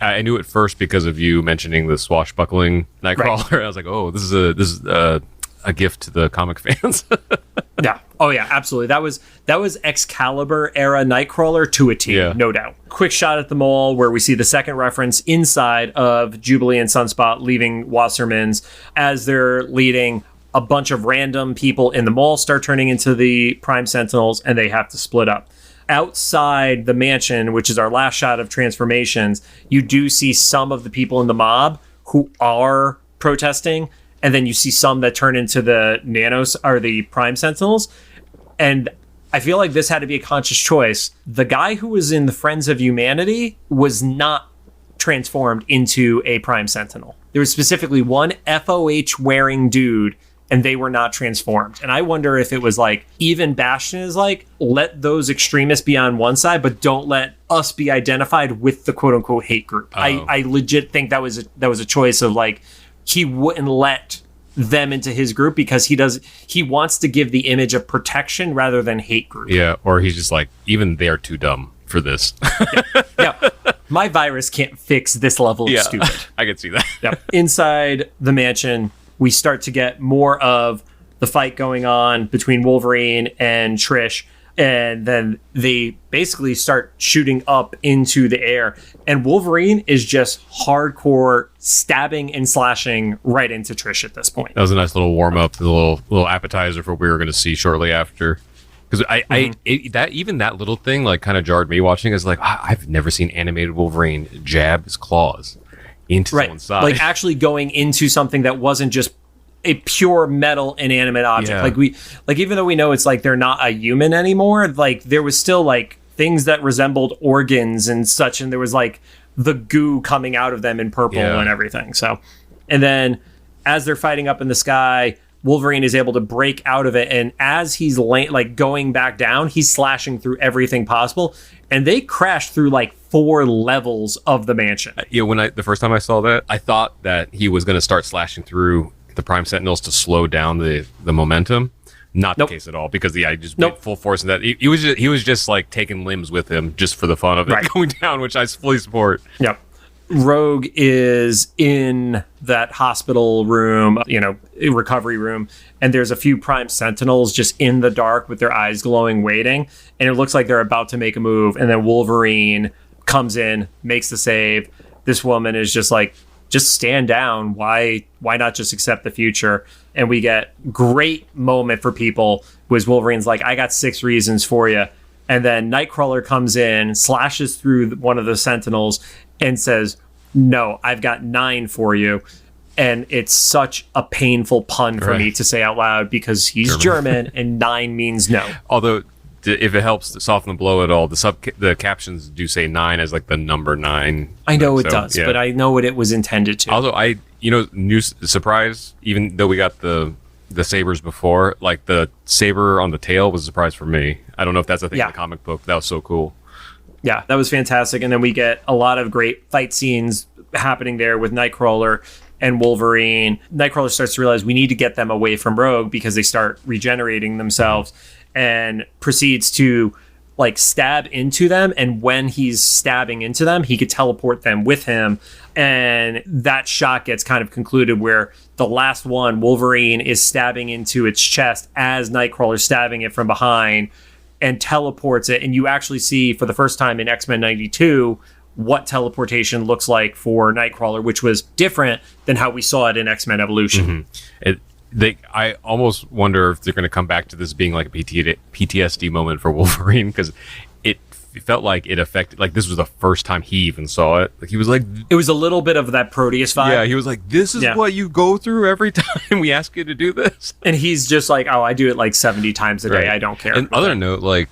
[SPEAKER 2] I knew it first because of you mentioning the swashbuckling Nightcrawler. Right. I was like, oh, this is a gift to the comic fans.
[SPEAKER 1] Yeah. Oh yeah, absolutely. That was Excalibur era Nightcrawler to a T, no doubt. Quick shot at the mall where we see the second reference inside of Jubilee and Sunspot leaving Wasserman's. As they're leading, a bunch of random people in the mall start turning into the Prime Sentinels, and they have to split up. Outside the mansion, which is our last shot of transformations, you do see some of the people in the mob who are protesting, and then you see some that turn into the Nanos, or the Prime Sentinels. And I feel like this had to be a conscious choice. The guy who was in the Friends of Humanity was not transformed into a Prime Sentinel. There was specifically one FOH wearing dude, and they were not transformed. And I wonder if it was like, even Bastion is like, let those extremists be on one side, but don't let us be identified with the quote unquote hate group. I legit think that was a choice of like, he wouldn't let them into his group because he wants to give the image of protection rather than hate group.
[SPEAKER 2] Yeah, or he's just like, even they're too dumb for this.
[SPEAKER 1] Yeah. My virus can't fix this level of stupid.
[SPEAKER 2] I can see that.
[SPEAKER 1] Yeah. Inside the mansion, we start to get more of the fight going on between Wolverine and Trish. And then they basically start shooting up into the air. And Wolverine is just hardcore stabbing and slashing right into Trish at this point.
[SPEAKER 2] That was a nice little warm-up, a little appetizer for what we were going to see shortly after. Because that little thing like kind of jarred me watching. Is like, I've never seen animated Wolverine jab his claws into someone's side.
[SPEAKER 1] Like actually going into something that wasn't just a pure metal inanimate object. Like even though we know it's like they're not a human anymore, like there was still like things that resembled organs and such, and there was like the goo coming out of them in purple and everything. So, and then as they're fighting up in the sky, Wolverine is able to break out of it, and as he's going back down, he's slashing through everything possible, and they crash through like 4 levels of the mansion.
[SPEAKER 2] When the first time I saw that, I thought that he was going to start slashing through the Prime Sentinels to slow down the momentum. Not the case at all, because he just went full force in that. He was just like taking limbs with him just for the fun of it going down, which I fully support.
[SPEAKER 1] Yep. Rogue is in that hospital room, recovery room, and there's a few Prime Sentinels just in the dark with their eyes glowing, waiting, and it looks like they're about to make a move, and then Wolverine comes in, makes the save. This woman is just like, just stand down. Why not just accept the future? And we get great moment for people was Wolverine's like, I got 6 reasons for you. And then Nightcrawler comes in, slashes through one of the Sentinels and says, no, I've got 9 for you. And it's such a painful pun for me to say out loud because he's German and 9 means no.
[SPEAKER 2] Although if it helps to soften the blow at all, the captions do say 9 as like the number 9.
[SPEAKER 1] I know it does, but I know what it was intended to.
[SPEAKER 2] Although new surprise, even though we got the sabers before, like the saber on the tail was a surprise for me. I don't know if that's a thing in the comic book. That was so cool.
[SPEAKER 1] Yeah, that was fantastic. And then we get a lot of great fight scenes happening there with Nightcrawler and Wolverine. Nightcrawler starts to realize we need to get them away from Rogue because they start regenerating themselves, and proceeds to like stab into them. And when he's stabbing into them, he could teleport them with him. And that shot gets kind of concluded where the last one, Wolverine, is stabbing into its chest as Nightcrawler's stabbing it from behind and teleports it. And you actually see for the first time in X-Men 92 what teleportation looks like for Nightcrawler, which was different than how we saw it in X-Men Evolution.
[SPEAKER 2] I almost wonder if they're going to come back to this being like a PTSD moment for Wolverine, because it felt like it affected, like this was the first time he even saw it. Like he was like,
[SPEAKER 1] it was a little bit of that Proteus vibe.
[SPEAKER 2] Yeah, he was like, this is what you go through every time we ask you to do this.
[SPEAKER 1] And he's just like, oh, I do it like 70 times a day. I don't care.
[SPEAKER 2] And other note, like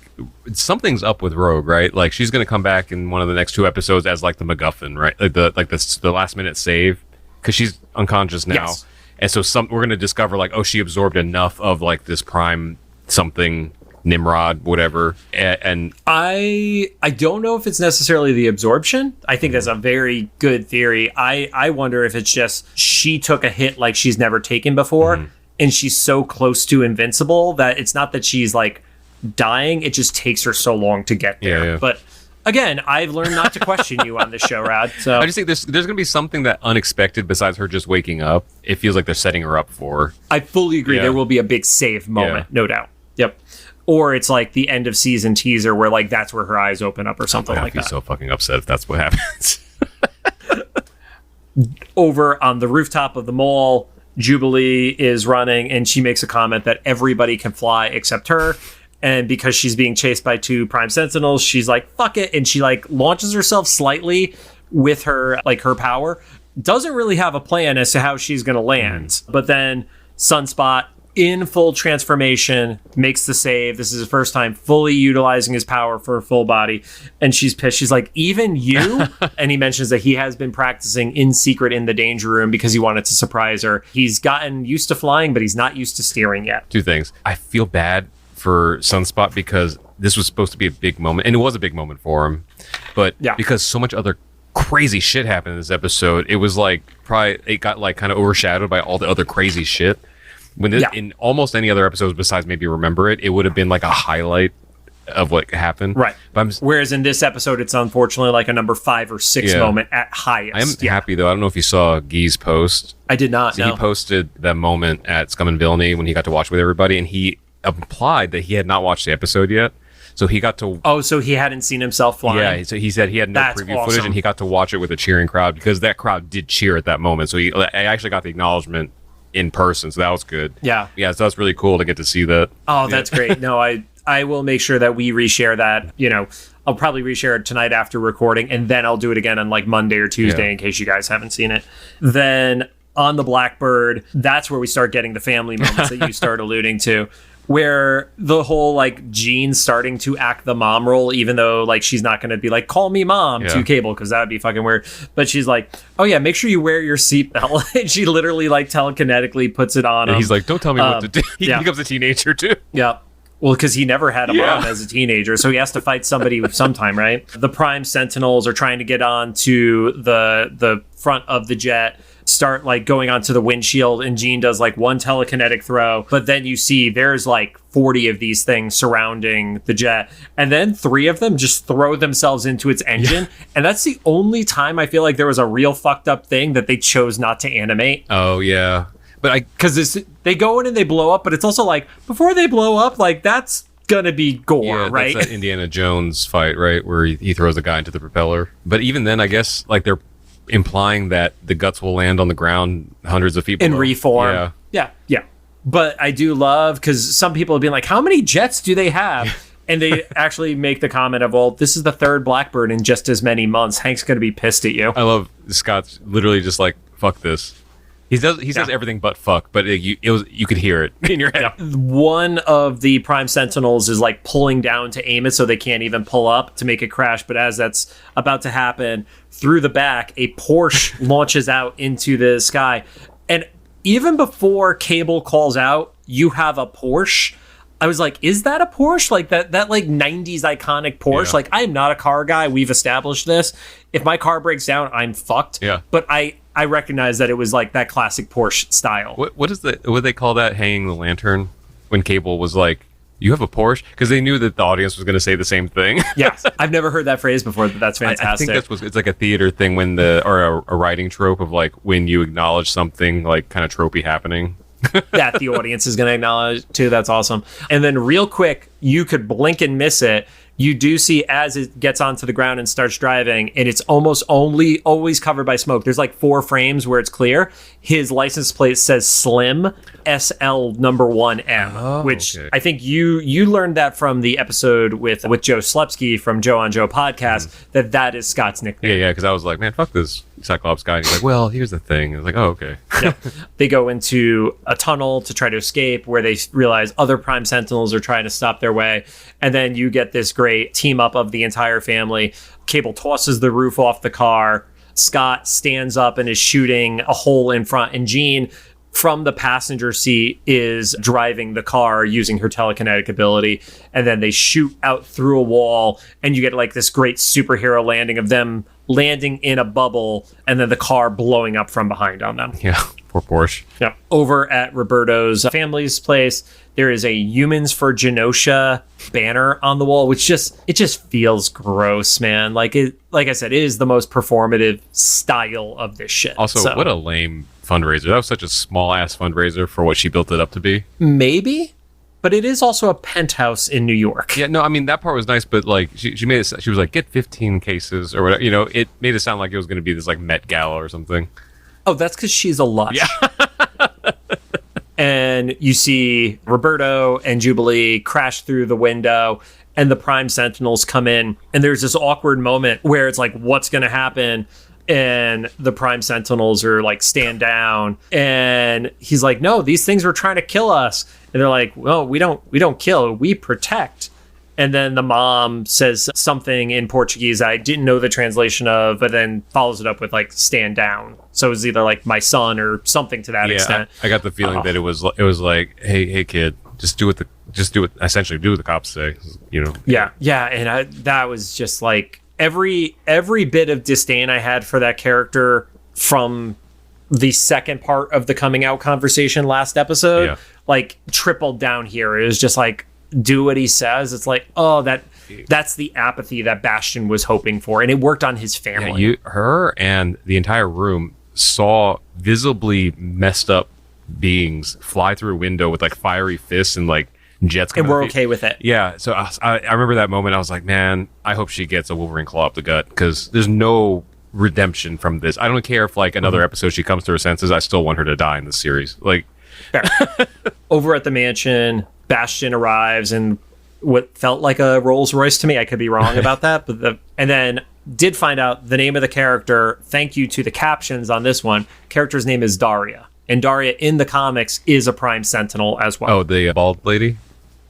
[SPEAKER 2] something's up with Rogue, right? Like she's going to come back in one of the next 2 episodes as like the MacGuffin, right? Like the last minute save, because she's unconscious now. Yes. And so we're going to discover like, oh, she absorbed enough of like this prime something, Nimrod, whatever. And
[SPEAKER 1] I don't know if it's necessarily the absorption. I think that's a very good theory. I wonder if it's just she took a hit like she's never taken before, and she's so close to invincible that it's not that she's like dying. It just takes her so long to get there.
[SPEAKER 2] Yeah.
[SPEAKER 1] But again, I've learned not to question you on this show, Rod. So
[SPEAKER 2] I just think there's going to be something that unexpected besides her just waking up. It feels like they're setting her up for.
[SPEAKER 1] I fully agree. There will be a big save moment, no doubt. Yep. Or it's like the end of season teaser where like that's where her eyes open up or something like that.
[SPEAKER 2] I'd be so fucking upset if that's what happens.
[SPEAKER 1] Over on the rooftop of the mall, Jubilee is running, and she makes a comment that everybody can fly except her. And because she's being chased by 2 Prime Sentinels, she's like, fuck it. And she like launches herself slightly with her power. Doesn't really have a plan as to how she's going to land. But then Sunspot, in full transformation, makes the save. This is his first time fully utilizing his power for a full body. And she's pissed. She's like, even you? And he mentions that he has been practicing in secret in the danger room because he wanted to surprise her. He's gotten used to flying, but he's not used to steering yet.
[SPEAKER 2] 2 things. I feel bad for Sunspot because this was supposed to be a big moment, and it was a big moment for him, but because so much other crazy shit happened in this episode, it was like it got like kind of overshadowed by all the other crazy shit. When in almost any other episodes besides maybe Remember It would have been like a highlight of what happened,
[SPEAKER 1] right? Whereas in this episode, it's unfortunately like a number 5 or 6 moment at highest.
[SPEAKER 2] I'm happy though. I don't know if you saw Guy's post.
[SPEAKER 1] I did not.
[SPEAKER 2] So he posted that moment at Scum and Villainy when he got to watch with everybody, and he implied that he had not watched the episode yet, so he got to
[SPEAKER 1] so he hadn't seen himself flying.
[SPEAKER 2] Yeah, so he said he had no preview footage, and he got to watch it with a cheering crowd because that crowd did cheer at that moment, so I actually got the acknowledgement in person, so that was good. So that's really cool to get to see that.
[SPEAKER 1] That's great. No, I will make sure that we reshare that. I'll probably reshare it tonight after recording, and then I'll do it again on like Monday or Tuesday in case you guys haven't seen it. Then on the Blackbird, that's where we start getting the family moments that you start alluding to, where the whole like Jean starting to act the mom role, even though like she's not going to be like, call me mom to Cable, because that would be fucking weird. But she's like, oh yeah, make sure you wear your seatbelt. And she literally like telekinetically puts it on him.
[SPEAKER 2] He's like, don't tell me what to do. He becomes a teenager too.
[SPEAKER 1] Yeah. Well, because he never had a mom as a teenager, so he has to fight somebody sometime, right? The Prime Sentinels are trying to get onto the front of the jet, start like going onto the windshield, and Jean does like one telekinetic throw, but then you see there's like 40 of these things surrounding the jet, and then 3 of them just throw themselves into its engine, and that's the only time I feel like there was a real fucked up thing that they chose not to animate.
[SPEAKER 2] Oh yeah. But because
[SPEAKER 1] they go in and they blow up, but it's also like before they blow up, like that's gonna be gore, right?
[SPEAKER 2] That's that Indiana Jones fight, right, where he throws a guy into the propeller. But even then, I guess like they're implying that the guts will land on the ground hundreds of feet below.
[SPEAKER 1] In reform. Yeah. But I do love, because some people have been like, how many jets do they have? And they actually make the comment of, well, this is the 3rd Blackbird in just as many months. Hank's gonna be pissed at you.
[SPEAKER 2] I love Scott's literally just like, fuck this. He says everything but fuck, but you could hear it in your head.
[SPEAKER 1] One of the Prime Sentinels is like pulling down to aim it so they can't even pull up to make it crash. But as that's about to happen, through the back, a Porsche launches out into the sky. And even before Cable calls out, you have a Porsche. I was like, is that a Porsche? Like that like 90s iconic Porsche? Yeah. Like, I am not a car guy. We've established this. If my car breaks down, I'm fucked.
[SPEAKER 2] Yeah.
[SPEAKER 1] But I recognize that it was like that classic Porsche style.
[SPEAKER 2] What do they call that, hanging the lantern? When Cable was like, you have a Porsche? Because they knew that the audience was going to say the same thing.
[SPEAKER 1] Yes. I've never heard that phrase before, but that's fantastic.
[SPEAKER 2] I think it's like a theater thing or a writing trope of like when you acknowledge something like kind of tropey happening.
[SPEAKER 1] That the audience is going to acknowledge too. That's awesome. And then real quick, you could blink and miss it. You do see as it gets onto the ground and starts driving, and it's almost always covered by smoke. There's like 4 frames where it's clear. His license plate says Slim SL number 1M, which okay. I think you learned that from the episode with Joe Slepsky from Joe on Joe podcast, that is Scott's nickname.
[SPEAKER 2] Yeah, because I was like, man, fuck this Cyclops guy. And he's like, well, here's the thing. I was like, oh, okay.
[SPEAKER 1] Yeah. They go into a tunnel to try to escape where they realize other Prime Sentinels are trying to stop their way. And then you get this great team up of the entire family. Cable tosses the roof off the car. Scott stands up and is shooting a hole in front. And Jean, from the passenger seat, is driving the car using her telekinetic ability. And then they shoot out through a wall. And you get like this great superhero landing of them landing in a bubble and then the car blowing up from behind on them.
[SPEAKER 2] Yeah, poor Porsche.
[SPEAKER 1] Yeah. Over at Roberto's family's place, there is a Humans for Genosha banner on the wall, which just feels gross, man. Like I said, it is the most performative style of this shit.
[SPEAKER 2] Also, what a lame fundraiser. That was such a small ass fundraiser for what she built it up to be.
[SPEAKER 1] Maybe. But it is also a penthouse in New York.
[SPEAKER 2] Yeah, no, I mean, that part was nice, but like she made it, she was like, get 15 cases or whatever. You know, it made it sound like it was going to be this like Met Gala or something.
[SPEAKER 1] Oh, that's because she's a lush.
[SPEAKER 2] Yeah.
[SPEAKER 1] And you see Roberto and Jubilee crash through the window and the Prime Sentinels come in. And there's this awkward moment where it's like, what's going to happen? And the Prime Sentinels are like, stand down. And he's like, no, these things were trying to kill us. And they're like, well, we don't kill, we protect. And then the mom says something in Portuguese I didn't know the translation of, but then follows it up with like, stand down. So it was either like my son or something to that extent.
[SPEAKER 2] I got the feeling that it was like, hey kid, just do what the cops say, you know?
[SPEAKER 1] Yeah. Yeah. And that was just like every bit of disdain I had for that character from the second part of the coming out conversation last episode, like tripled down here. It was just like, do what he says. It's like, oh, that's the apathy that Bastion was hoping for, and it worked on his family.
[SPEAKER 2] Yeah, her and the entire room saw visibly messed up beings fly through a window with like fiery fists and like jets coming.
[SPEAKER 1] And we're okay with it.
[SPEAKER 2] Yeah, so I remember that moment. I was like, man, I hope she gets a Wolverine claw up the gut, because there's no redemption from this. I don't care if like another episode she comes to her senses. I still want her to die in this series. Like,
[SPEAKER 1] over at the mansion, Bastion arrives in what felt like a Rolls Royce to me. I could be wrong about that, and then did find out the name of the character. Thank you to the captions on this one. Character's name is Daria, and Daria in the comics is a Prime Sentinel as well.
[SPEAKER 2] Oh, the bald lady,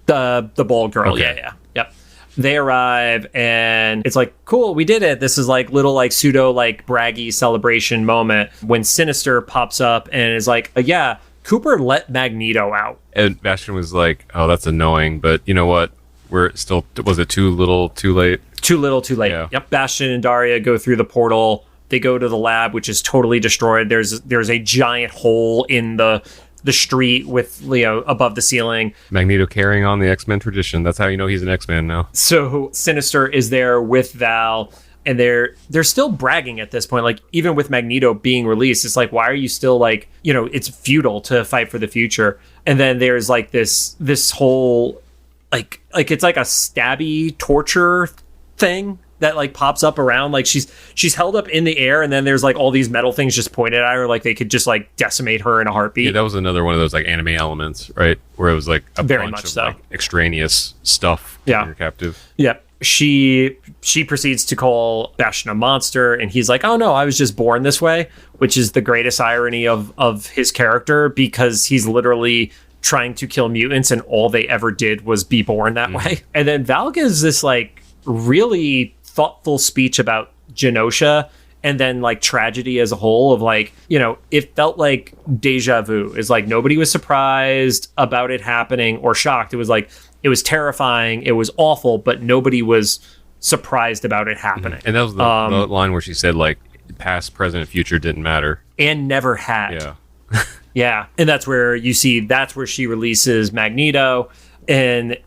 [SPEAKER 1] the bald girl. Okay. Yeah. Yep. They arrive and it's like, cool, we did it. This is like little like pseudo like braggy celebration moment when Sinister pops up and is like, yeah, Cooper let Magneto out.
[SPEAKER 2] And Bastion was like, oh, that's annoying, but you know what? We're still, was it too little, too late?
[SPEAKER 1] Too little, too late. Yeah. Yep. Bastion and Daria go through the portal. They go to the lab, which is totally destroyed. There's a giant hole in the street with Leo above the ceiling.
[SPEAKER 2] Magneto carrying on the X-Men tradition. That's how you know he's an X-Man now.
[SPEAKER 1] So Sinister is there with Val. And they're still bragging at this point, like even with Magneto being released, it's like, why are you still like, you know, it's futile to fight for the future. And then there's like this whole like it's like a stabby torture thing that like pops up around, like she's held up in the air, and then there's like all these metal things just pointed at her, like they could just like decimate her in a heartbeat.
[SPEAKER 2] Yeah, that was another one of those like anime elements, right? Where it was like a
[SPEAKER 1] very
[SPEAKER 2] bunch
[SPEAKER 1] much
[SPEAKER 2] of
[SPEAKER 1] so
[SPEAKER 2] like extraneous stuff.
[SPEAKER 1] Yeah,
[SPEAKER 2] you're captive.
[SPEAKER 1] Yep. she proceeds to call Bastion a monster, and he's like, oh no, I was just born this way, which is the greatest irony of his character, because he's literally trying to kill mutants and all they ever did was be born that way. And then Val gives this like really thoughtful speech about Genosha and then like tragedy as a whole of like, you know, it felt like deja vu. Is like nobody was surprised about it happening or shocked. It was like, it was terrifying, it was awful, but nobody was surprised about it happening.
[SPEAKER 2] And that was the line where she said like past, present, future didn't matter.
[SPEAKER 1] And never had.
[SPEAKER 2] Yeah.
[SPEAKER 1] Yeah. And that's where you see, that's where she releases Magneto. And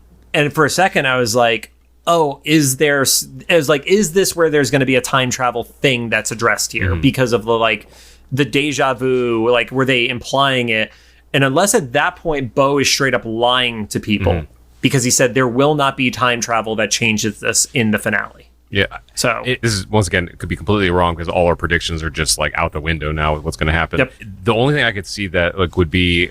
[SPEAKER 1] for a second I was like, oh, is this where there's going to be a time travel thing that's addressed here because of the deja vu, like were they implying it? And unless at that point Bo is straight up lying to people because he said there will not be time travel that changes this in the finale.
[SPEAKER 2] Yeah.
[SPEAKER 1] So
[SPEAKER 2] this is, once again, it could be completely wrong because all our predictions are just like out the window now with what's going to happen.
[SPEAKER 1] Yep.
[SPEAKER 2] The only thing I could see that like would be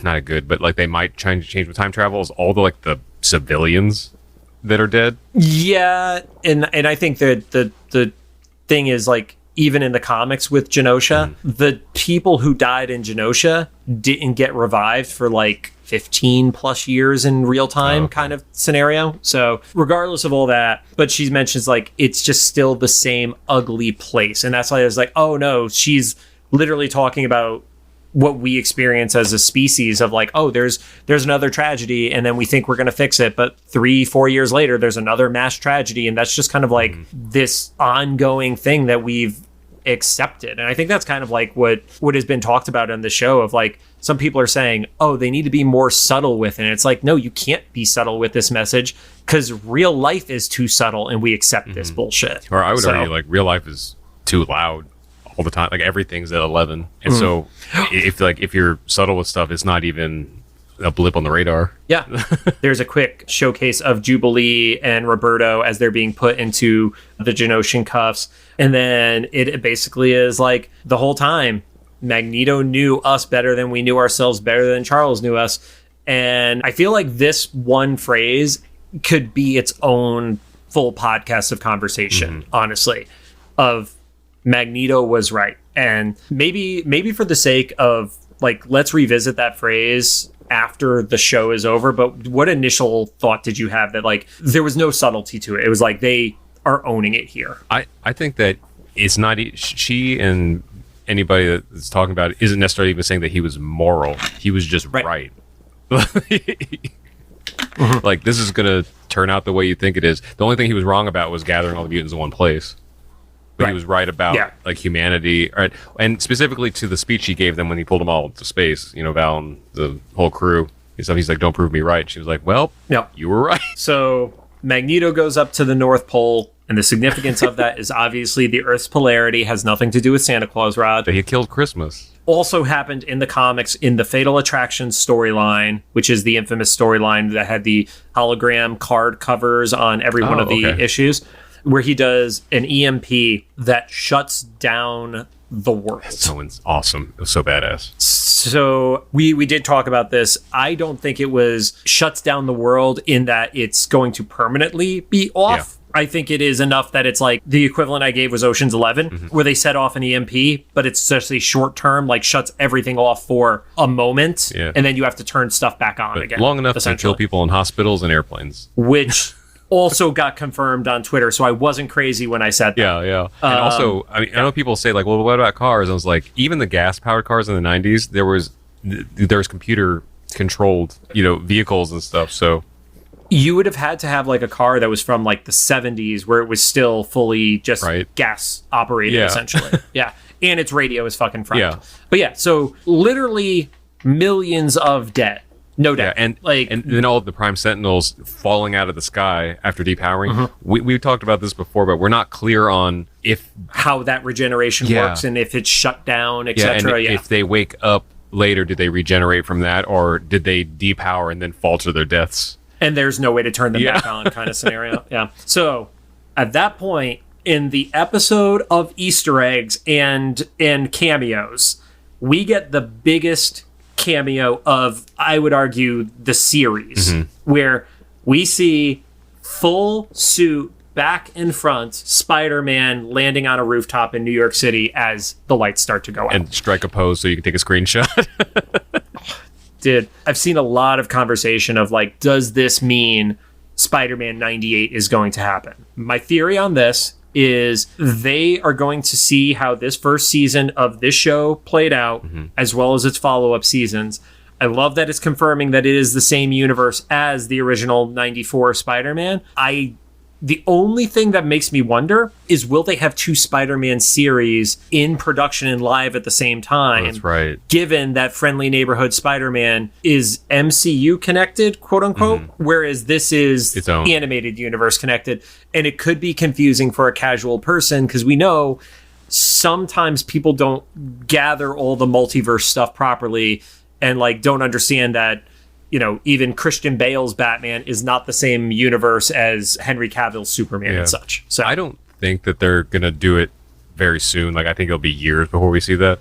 [SPEAKER 2] not a good, but like they might try to change with time travel is all the like the civilians that are dead.
[SPEAKER 1] Yeah, and I think that the thing is like even in the comics with Genosha, the people who died in Genosha didn't get revived for like 15 plus years in real time kind of scenario. So regardless of all that, but she mentions like it's just still the same ugly place, and that's why I was like, oh no, she's literally talking about what we experience as a species of like, oh, there's another tragedy and then we think we're going to fix it, but 3-4 years later there's another mass tragedy, and that's just kind of like this ongoing thing that we've accepted. And I think that's kind of like what has been talked about on the show of like, some people are saying, oh, they need to be more subtle with it. And it's like, no, you can't be subtle with this message because real life is too subtle and we accept this bullshit.
[SPEAKER 2] Or I would argue like real life is too loud all the time. Like everything's at 11. And so if you're subtle with stuff, it's not even a blip on the radar.
[SPEAKER 1] Yeah. There's a quick showcase of Jubilee and Roberto as they're being put into the Genoshan cuffs. And then it basically is like the whole time Magneto knew us better than we knew ourselves, better than Charles knew us. And I feel like this one phrase could be its own full podcast of conversation, honestly, of Magneto was right. And maybe for the sake of like, let's revisit that phrase after the show is over. But what initial thought did you have that like there was no subtlety to it? It was like they are owning it here.
[SPEAKER 2] I think that it's not she and anybody that's talking about it isn't necessarily even saying that he was moral. He was just right. Like this is gonna turn out the way you think it is. The only thing he was wrong about was gathering all the mutants in one place. But he was right about like humanity, right? And specifically to the speech he gave them when he pulled them all into space, you know, Val and the whole crew and stuff. He's like, don't prove me right. She was like, well, you were right.
[SPEAKER 1] So Magneto goes up to the North Pole, and the significance of that is obviously the Earth's polarity has nothing to do with Santa Claus, Rod.
[SPEAKER 2] But he killed Christmas.
[SPEAKER 1] Also happened in the comics in the Fatal Attraction storyline, which is the infamous storyline that had the hologram card covers on every one of the issues, where he does an EMP that shuts down the world.
[SPEAKER 2] That's so awesome. It was so badass.
[SPEAKER 1] So we did talk about this. I don't think it was shuts down the world in that it's going to permanently be off. Yeah. I think it is enough that it's like the equivalent I gave was Ocean's 11, where they set off an EMP, but it's just a short term, like shuts everything off for a moment, and then you have to turn stuff back on again.
[SPEAKER 2] Long enough to kill people in hospitals and airplanes.
[SPEAKER 1] Which also got confirmed on Twitter, so I wasn't crazy when I said that.
[SPEAKER 2] Yeah. And also, I mean, I know people say like, well, what about cars? I was like, even the gas-powered cars in the 90s, there was computer-controlled, vehicles and stuff, so...
[SPEAKER 1] You would have had to have like a car that was from like the 70s where it was still fully just gas operated, essentially. And its radio is fucking fried. But so literally millions of dead. No doubt.
[SPEAKER 2] And then all of the Prime Sentinels falling out of the sky after depowering. We've talked about this before, but we're not clear on
[SPEAKER 1] how that regeneration works and if it's shut down, etc.
[SPEAKER 2] And if they wake up later, did they regenerate from that, or did they depower and then fall to their deaths?
[SPEAKER 1] And there's no way to turn them back on kind of scenario. So at that point in the episode of Easter eggs and cameos, we get the biggest cameo of, I would argue, the series, where we see full suit, back and front, Spider-Man landing on a rooftop in New York City as the lights start to go out.
[SPEAKER 2] And strike a pose so you can take a screenshot.
[SPEAKER 1] Dude, I've seen a lot of conversation of like, does this mean Spider-Man 98 is going to happen? My theory on this is they are going to see how this first season of this show played out, as well as its follow-up seasons. I love that it's confirming that it is the same universe as the original 94 Spider-Man. The only thing that makes me wonder is, will they have two Spider-Man series in production and live at the same time?
[SPEAKER 2] That's right.
[SPEAKER 1] Given that Friendly Neighborhood Spider-Man is MCU connected, quote unquote, whereas this is
[SPEAKER 2] its own
[SPEAKER 1] animated universe connected. And it could be confusing for a casual person, because we know sometimes people don't gather all the multiverse stuff properly and like don't understand that, you know, even Christian Bale's Batman is not the same universe as Henry Cavill's Superman and such. So
[SPEAKER 2] I don't think that they're going to do it very soon. Like, I think it'll be years before we see that.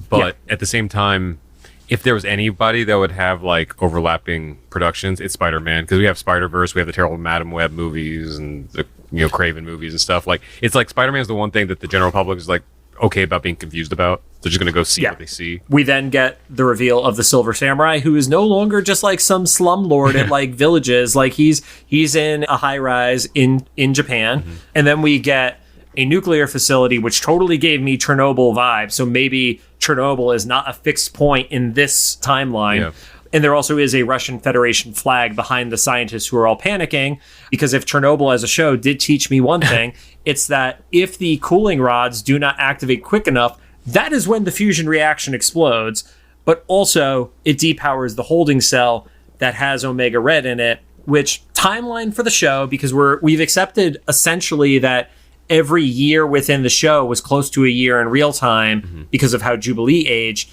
[SPEAKER 2] But at the same time, if there was anybody that would have like overlapping productions, it's Spider-Man, because we have Spider-Verse, we have the terrible Madam Web movies and the, you know, Craven movies and stuff. Like, it's like Spider-Man is the one thing that the general public is like okay about being confused about. They're just going to go see what they see.
[SPEAKER 1] We then get the reveal of the Silver Samurai, who is no longer just like some slumlord at like villages. Like he's in a high rise in Japan. And then we get a nuclear facility, which totally gave me Chernobyl vibes. So maybe Chernobyl is not a fixed point in this timeline. Yeah. And there also is a Russian Federation flag behind the scientists who are all panicking, because if Chernobyl as a show did teach me one thing, it's that if the cooling rods do not activate quick enough, that is when the fusion reaction explodes. But also it depowers the holding cell that has Omega Red in it, which timeline for the show, because we've accepted essentially that every year within the show was close to a year in real time because of how Jubilee aged.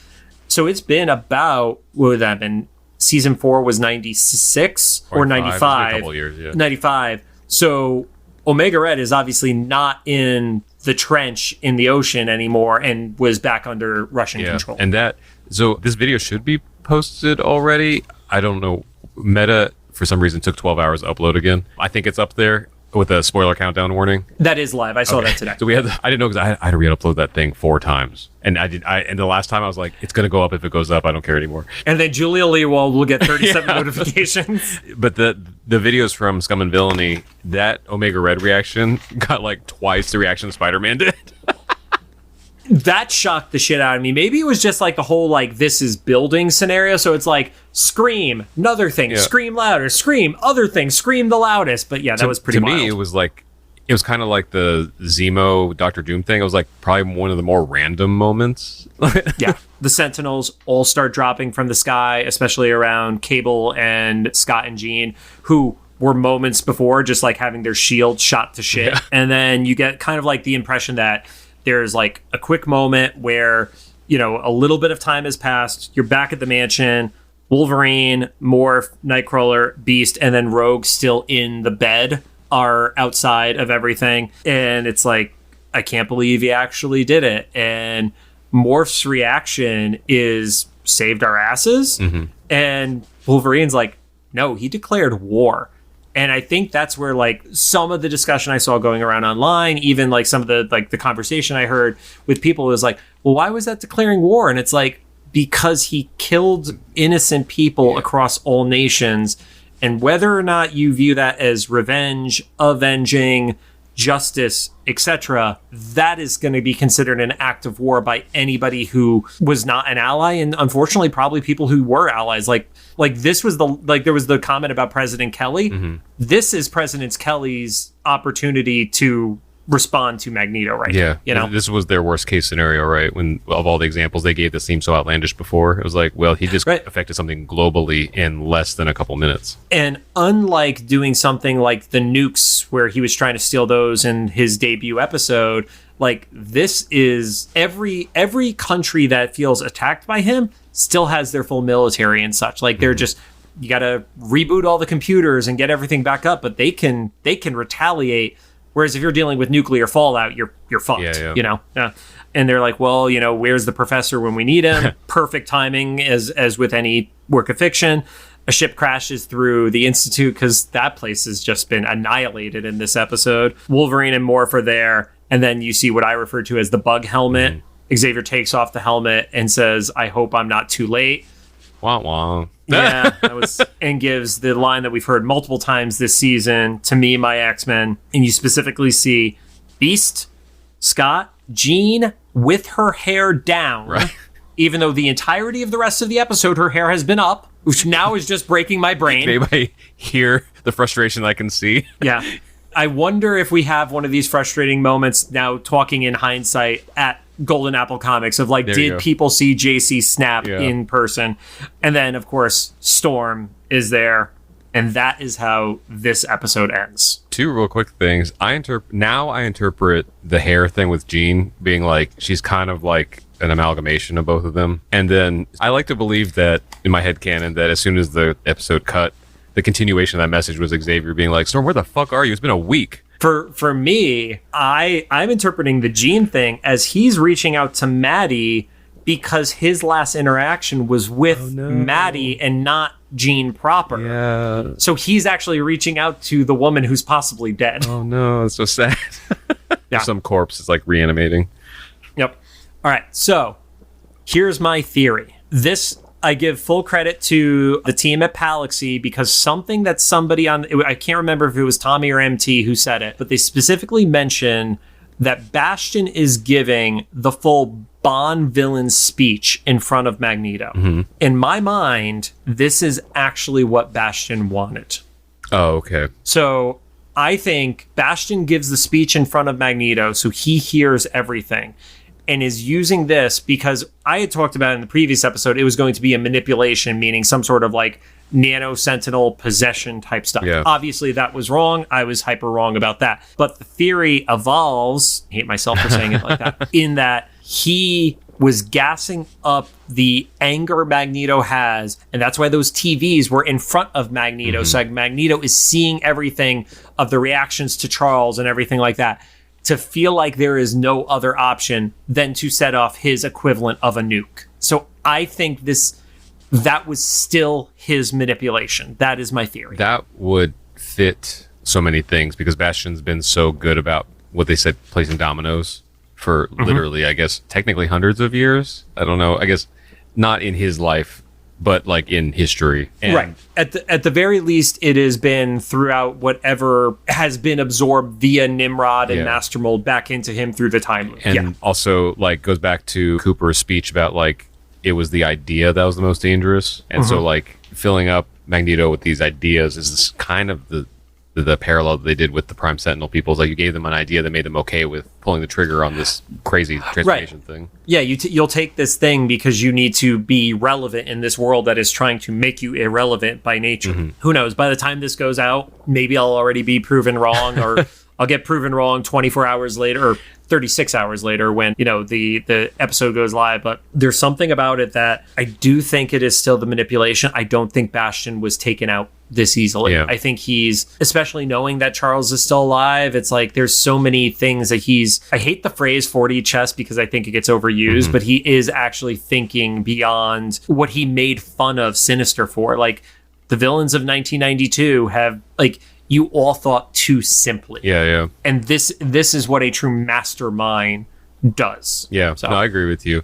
[SPEAKER 1] So it's been about, what would that have been? Season 4 was 96 or 95.
[SPEAKER 2] A couple years, yeah.
[SPEAKER 1] 95. So Omega Red is obviously not in the trench in the ocean anymore and was back under Russian control.
[SPEAKER 2] And so this video should be posted already. I don't know. Meta, for some reason, took 12 hours to upload again. I think it's up there with a spoiler countdown warning.
[SPEAKER 1] That is live. I saw that today.
[SPEAKER 2] So I didn't know, because I had to re-upload that thing 4 times. And and the last time I was like, it's going to go up if it goes up. I don't care anymore.
[SPEAKER 1] And then Julia Leewald will get 37 notifications.
[SPEAKER 2] But the videos from Scum and Villainy, that Omega Red reaction got like twice the reaction Spider-Man did.
[SPEAKER 1] That shocked the shit out of me. Maybe it was just like the whole like this is building scenario. So it's like scream, another thing, scream louder, scream, other thing, scream the loudest. But yeah, that was pretty wild.
[SPEAKER 2] To me, it was kind of like the Zemo Doctor Doom thing. It was like probably one of the more random moments.
[SPEAKER 1] Yeah. The Sentinels all start dropping from the sky, especially around Cable and Scott and Jean, who were moments before just like having their shield shot to shit. Yeah. And then you get kind of like the impression that there's like a quick moment where, you know, a little bit of time has passed. You're back at the mansion. Wolverine, Morph, Nightcrawler, Beast, and then Rogue still in the bed are outside of everything. And it's like, I can't believe he actually did it. And Morph's reaction is saved our asses. And Wolverine's like, no, he declared war. And I think that's where like some of the discussion I saw going around online, even like some of the conversation I heard with people was like, well, why was that declaring war? And it's like, because he killed innocent people across all nations. And whether or not you view that as revenge, avenging, justice, etc., that is going to be considered an act of war by anybody who was not an ally, and unfortunately probably people who were allies. Like this was there was the comment about President Kelly. This is President Kelly's opportunity to respond to Magneto now. You know,
[SPEAKER 2] this was their worst case scenario, right? When of all the examples they gave that seemed so outlandish before, it was like, well, he just affected something globally in less than a couple minutes.
[SPEAKER 1] And unlike doing something like the nukes where he was trying to steal those in his debut episode, like this is every country that feels attacked by him still has their full military and such. Like they're just, you got to reboot all the computers and get everything back up, but they can retaliate. Whereas if you're dealing with nuclear fallout, you're fucked, you know? And they're like, well, you know, where's the professor when we need him? Perfect timing as with any work of fiction. a ship crashes through the Institute because that place has just been annihilated in this episode. Wolverine and Morph are there. And then you see what I refer to as the bug helmet. Xavier takes off the helmet and says, "I hope I'm not too late."
[SPEAKER 2] Wah, wah.
[SPEAKER 1] Yeah, and gives the line that we've heard multiple times this season, "To me, my X-Men." And you specifically see Beast, Scott, Jean with her hair down.
[SPEAKER 2] Right.
[SPEAKER 1] Even though the entirety of the rest of the episode, her hair has been up, which now is just breaking my brain.
[SPEAKER 2] Maybe I hear the frustration I can see.
[SPEAKER 1] Yeah. I wonder if we have one of these frustrating moments now talking in hindsight at Golden Apple Comics of like, did people see JC snap in person? And then, of course, Storm is there. And that is how this episode ends.
[SPEAKER 2] Two real quick things. I interpret the hair thing with Jean being like, she's kind of like an amalgamation of both of them. And then I like to believe that in my headcanon that as soon as the episode cut, the continuation of that message was Xavier being like, "Storm, where the fuck are you? It's been a week."
[SPEAKER 1] For me, I'm interpreting the Jean thing as he's reaching out to Maddie because his last interaction was with Maddie and not Jean proper.
[SPEAKER 2] Yeah.
[SPEAKER 1] So he's actually reaching out to the woman who's possibly dead.
[SPEAKER 2] Oh no, it's so sad. Yeah. Some corpse is like reanimating.
[SPEAKER 1] Yep. All right. So here's my theory. I give full credit to the team at Palaxy because something that somebody I can't remember if it was Tommy or MT who said it, but they specifically mentioned that Bastion is giving the full Bond villain speech in front of Magneto. Mm-hmm. In my mind, this is actually what Bastion wanted.
[SPEAKER 2] Oh, okay.
[SPEAKER 1] So I think Bastion gives the speech in front of Magneto so he hears everything. And is using this because I had talked about in the previous episode, it was going to be a manipulation, meaning some sort of like nano sentinel possession type stuff.
[SPEAKER 2] Yeah.
[SPEAKER 1] Obviously, that was wrong. I was hyper wrong about that. But the theory evolves, I hate myself for saying it like that, in that he was gassing up the anger Magneto has. And that's why those TVs were in front of Magneto. Mm-hmm. So like, Magneto is seeing everything of the reactions to Charles and everything like that, to feel like there is no other option than to set off his equivalent of a nuke. So I think that was still his manipulation. That is my theory.
[SPEAKER 2] That would fit so many things because Bastion's been so good about what they said, placing dominoes for literally, I guess, technically hundreds of years. I don't know. I guess not in his life, but like in history. And
[SPEAKER 1] right. At the very least, it has been throughout whatever has been absorbed via Nimrod and Master Mold back into him through the time loop.
[SPEAKER 2] And also like goes back to Cooper's speech about like it was the idea that was the most dangerous. And so like filling up Magneto with these ideas is kind of the parallel that they did with the Prime Sentinel people. Is like you gave them an idea that made them okay with pulling the trigger on this crazy transformation thing.
[SPEAKER 1] Yeah, you'll take this thing because you need to be relevant in this world that is trying to make you irrelevant by nature. Mm-hmm. Who knows? By the time this goes out, maybe I'll already be proven wrong, or I'll get proven wrong 24 hours later or 36 hours later when, the episode goes live. But there's something about it that I do think it is still the manipulation. I don't think Bastion was taken out this easily. Yeah. I think he's, especially knowing that Charles is still alive, it's like there's so many things that I hate the phrase 4D chess because I think it gets overused, but he is actually thinking beyond what he made fun of Sinister for. Like the villains of 1992 have like, you all thought too simply.
[SPEAKER 2] Yeah.
[SPEAKER 1] And this is what a true mastermind does.
[SPEAKER 2] Yeah, so. No, I agree with you.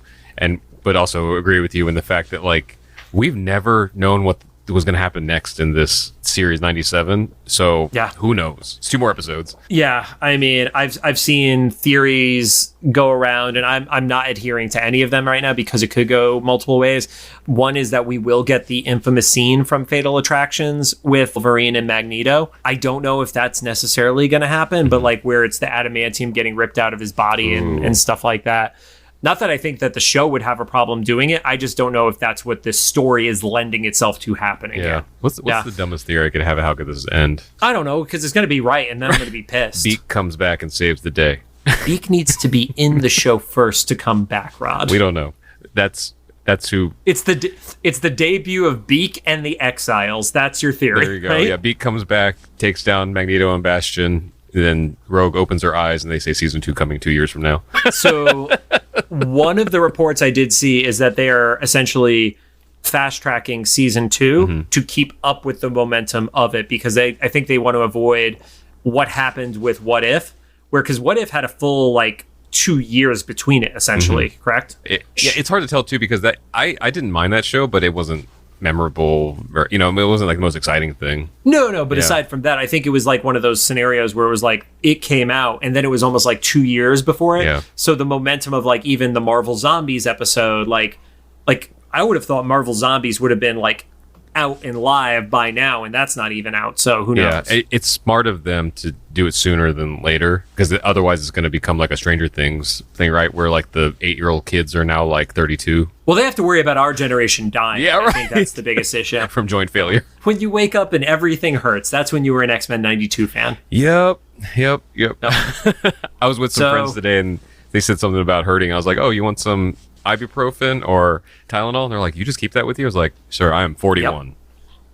[SPEAKER 2] But also agree with you in the fact that like we've never known what was going to happen next in this series 97. So who knows? It's 2 more episodes.
[SPEAKER 1] Yeah, I mean, I've seen theories go around, and I'm not adhering to any of them right now because it could go multiple ways. One is that we will get the infamous scene from Fatal Attractions with Wolverine and Magneto. I don't know if that's necessarily going to happen, but like where it's the adamantium getting ripped out of his body and stuff like that. Not that I think that the show would have a problem doing it. I just don't know if that's what this story is lending itself to happening.
[SPEAKER 2] Yeah. What's the dumbest theory I could have? How could this end?
[SPEAKER 1] I don't know, because it's going to be right, and then I'm going to be pissed.
[SPEAKER 2] Beak comes back and saves the day.
[SPEAKER 1] Beak needs to be in the show first to come back, Rod.
[SPEAKER 2] We don't know. That's who.
[SPEAKER 1] It's the debut of Beak and the Exiles. That's your theory.
[SPEAKER 2] There you go.
[SPEAKER 1] Right?
[SPEAKER 2] Yeah, Beak comes back, takes down Magneto and Bastion. Then Rogue opens her eyes and they say season 2 coming 2 years from now.
[SPEAKER 1] So one of the reports I did see is that they are essentially fast tracking season 2 to keep up with the momentum of it, because I think they want to avoid what happened with What If, because What If had a full like 2 years between it, essentially, correct?
[SPEAKER 2] It's hard to tell too, because that I didn't mind that show, but it wasn't memorable, or, it wasn't like the most exciting thing.
[SPEAKER 1] No, but aside from that, I think it was like one of those scenarios where it was like it came out and then it was almost like 2 years before it.
[SPEAKER 2] Yeah.
[SPEAKER 1] So the momentum of like even the Marvel Zombies episode, like I would have thought Marvel Zombies would have been like out and live by now, and that's not even out. So who knows?
[SPEAKER 2] Yeah, it's smart of them to do it sooner than later, because otherwise it's going to become like a Stranger Things thing, right? Where like the 8-year-old kids are now like 32.
[SPEAKER 1] Well, they have to worry about our generation dying.
[SPEAKER 2] Yeah, right.
[SPEAKER 1] I think that's the biggest issue.
[SPEAKER 2] From joint failure.
[SPEAKER 1] When you wake up and everything hurts, that's when you were an X-Men 92 fan.
[SPEAKER 2] Yep. I was with some friends today, and they said something about hurting. I was like, oh, you want some ibuprofen or Tylenol? And they're like, you just keep that with you? I was like, sir, I am 41. Yep.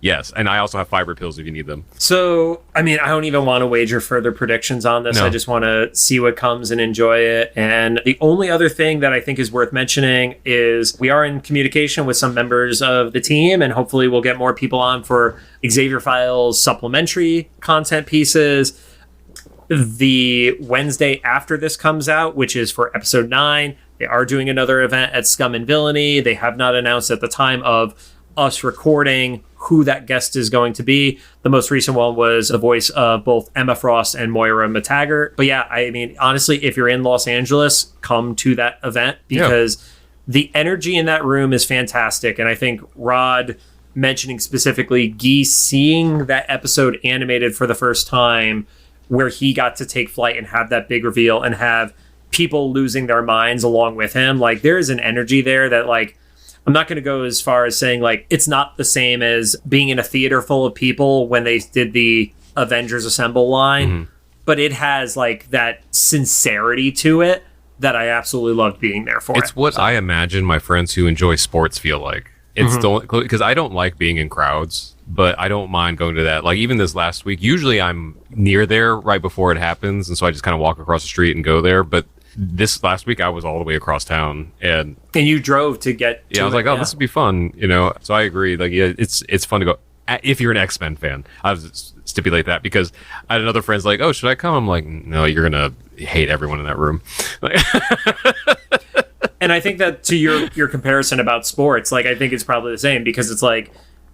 [SPEAKER 2] Yes, and I also have fiber pills if you need them. So, I mean, I don't even want to wager further predictions on this. No. I just want to see what comes and enjoy it. And the only other thing that I think is worth mentioning is we are in communication with some members of the team, and hopefully we'll get more people on for Xavier Files supplementary content pieces. The Wednesday after this comes out, which is for episode 9, they are doing another event at Scum and Villainy. They have not announced at the time of us recording who that guest is going to be. The most recent one was the voice of both Emma Frost and Moira McTaggart. But yeah, I mean, honestly, if you're in Los Angeles, come to that event, because the energy in that room is fantastic. And I think Rod mentioning specifically Guy seeing that episode animated for the first time, where he got to take flight and have that big reveal and have people losing their minds along with him. Like, there is an energy there that, like, I'm not going to go as far as saying like it's not the same as being in a theater full of people when they did the Avengers Assemble line, but it has like that sincerity to it that I absolutely loved being there for. It's what I imagine my friends who enjoy sports feel like. It's because I don't like being in crowds, but I don't mind going to that. Like even this last week, usually I'm near there right before it happens, and so I just kind of walk across the street and go there. But this last week I was all the way across town, and
[SPEAKER 1] you drove to get to
[SPEAKER 2] I was like, this would be fun, so I agree. Like, yeah, it's fun to go if you're an X-Men fan. I was stipulate that, because I had another friend's like, oh, should I come? I'm like, no, you're gonna hate everyone in that room.
[SPEAKER 1] And I think that to your comparison about sports, like I think it's probably the same, because it's like,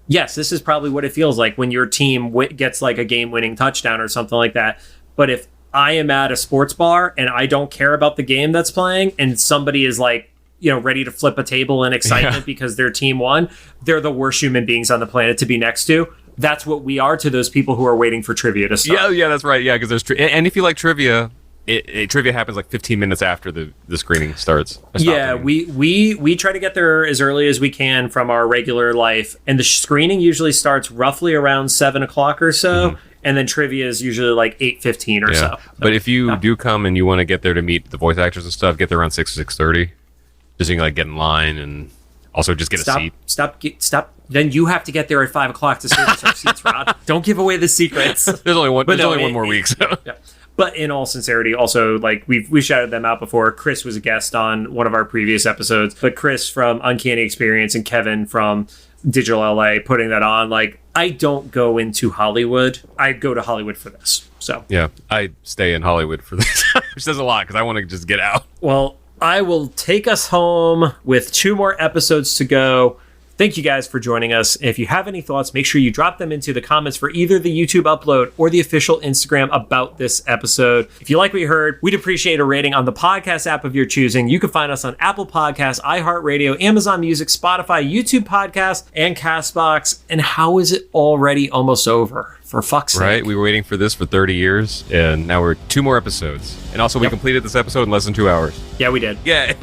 [SPEAKER 1] yes, this is probably what it feels like when your team gets like a game-winning touchdown or something like that. But if I am at a sports bar and I don't care about the game that's playing, and somebody is like, ready to flip a table in excitement because their team won, they're the worst human beings on the planet to be next to. That's what we are to those people who are waiting for trivia to start.
[SPEAKER 2] Yeah, that's right. Yeah, because there's and if you like trivia, trivia happens like 15 minutes after the screening starts.
[SPEAKER 1] Yeah, we try to get there as early as we can from our regular life, and the screening usually starts roughly around 7 o'clock or so. And then trivia is usually like 8:15 or so.
[SPEAKER 2] But if you do come and you want to get there to meet the voice actors and stuff, get there around 6 or 6:30. Just so you can like get in line and also just get a seat.
[SPEAKER 1] Stop. Then you have to get there at 5 o'clock to service our seats, Rod. Don't give away the secrets.
[SPEAKER 2] There's only one more week. So.
[SPEAKER 1] Yeah. But in all sincerity, also, like we shouted them out before. Chris was a guest on one of our previous episodes, but Chris from Uncanny Experience and Kevin from Digital LA putting that on. Like, I don't go into Hollywood. I go to Hollywood for this. So
[SPEAKER 2] yeah, I stay in Hollywood for this, which says a lot because I want to just get out.
[SPEAKER 1] Well, I will take us home with 2 more episodes to go. Thank you guys for joining us. If you have any thoughts, make sure you drop them into the comments for either the YouTube upload or the official Instagram about this episode. If you like what you heard, we'd appreciate a rating on the podcast app of your choosing. You can find us on Apple Podcasts, iHeartRadio, Amazon Music, Spotify, YouTube Podcasts, and CastBox. And how is it already almost over? For fuck's sake.
[SPEAKER 2] Right? We were waiting for this for 30 years, and now we're 2 more episodes. And also, we completed this episode in less than 2 hours.
[SPEAKER 1] Yeah, we did.
[SPEAKER 2] Yeah.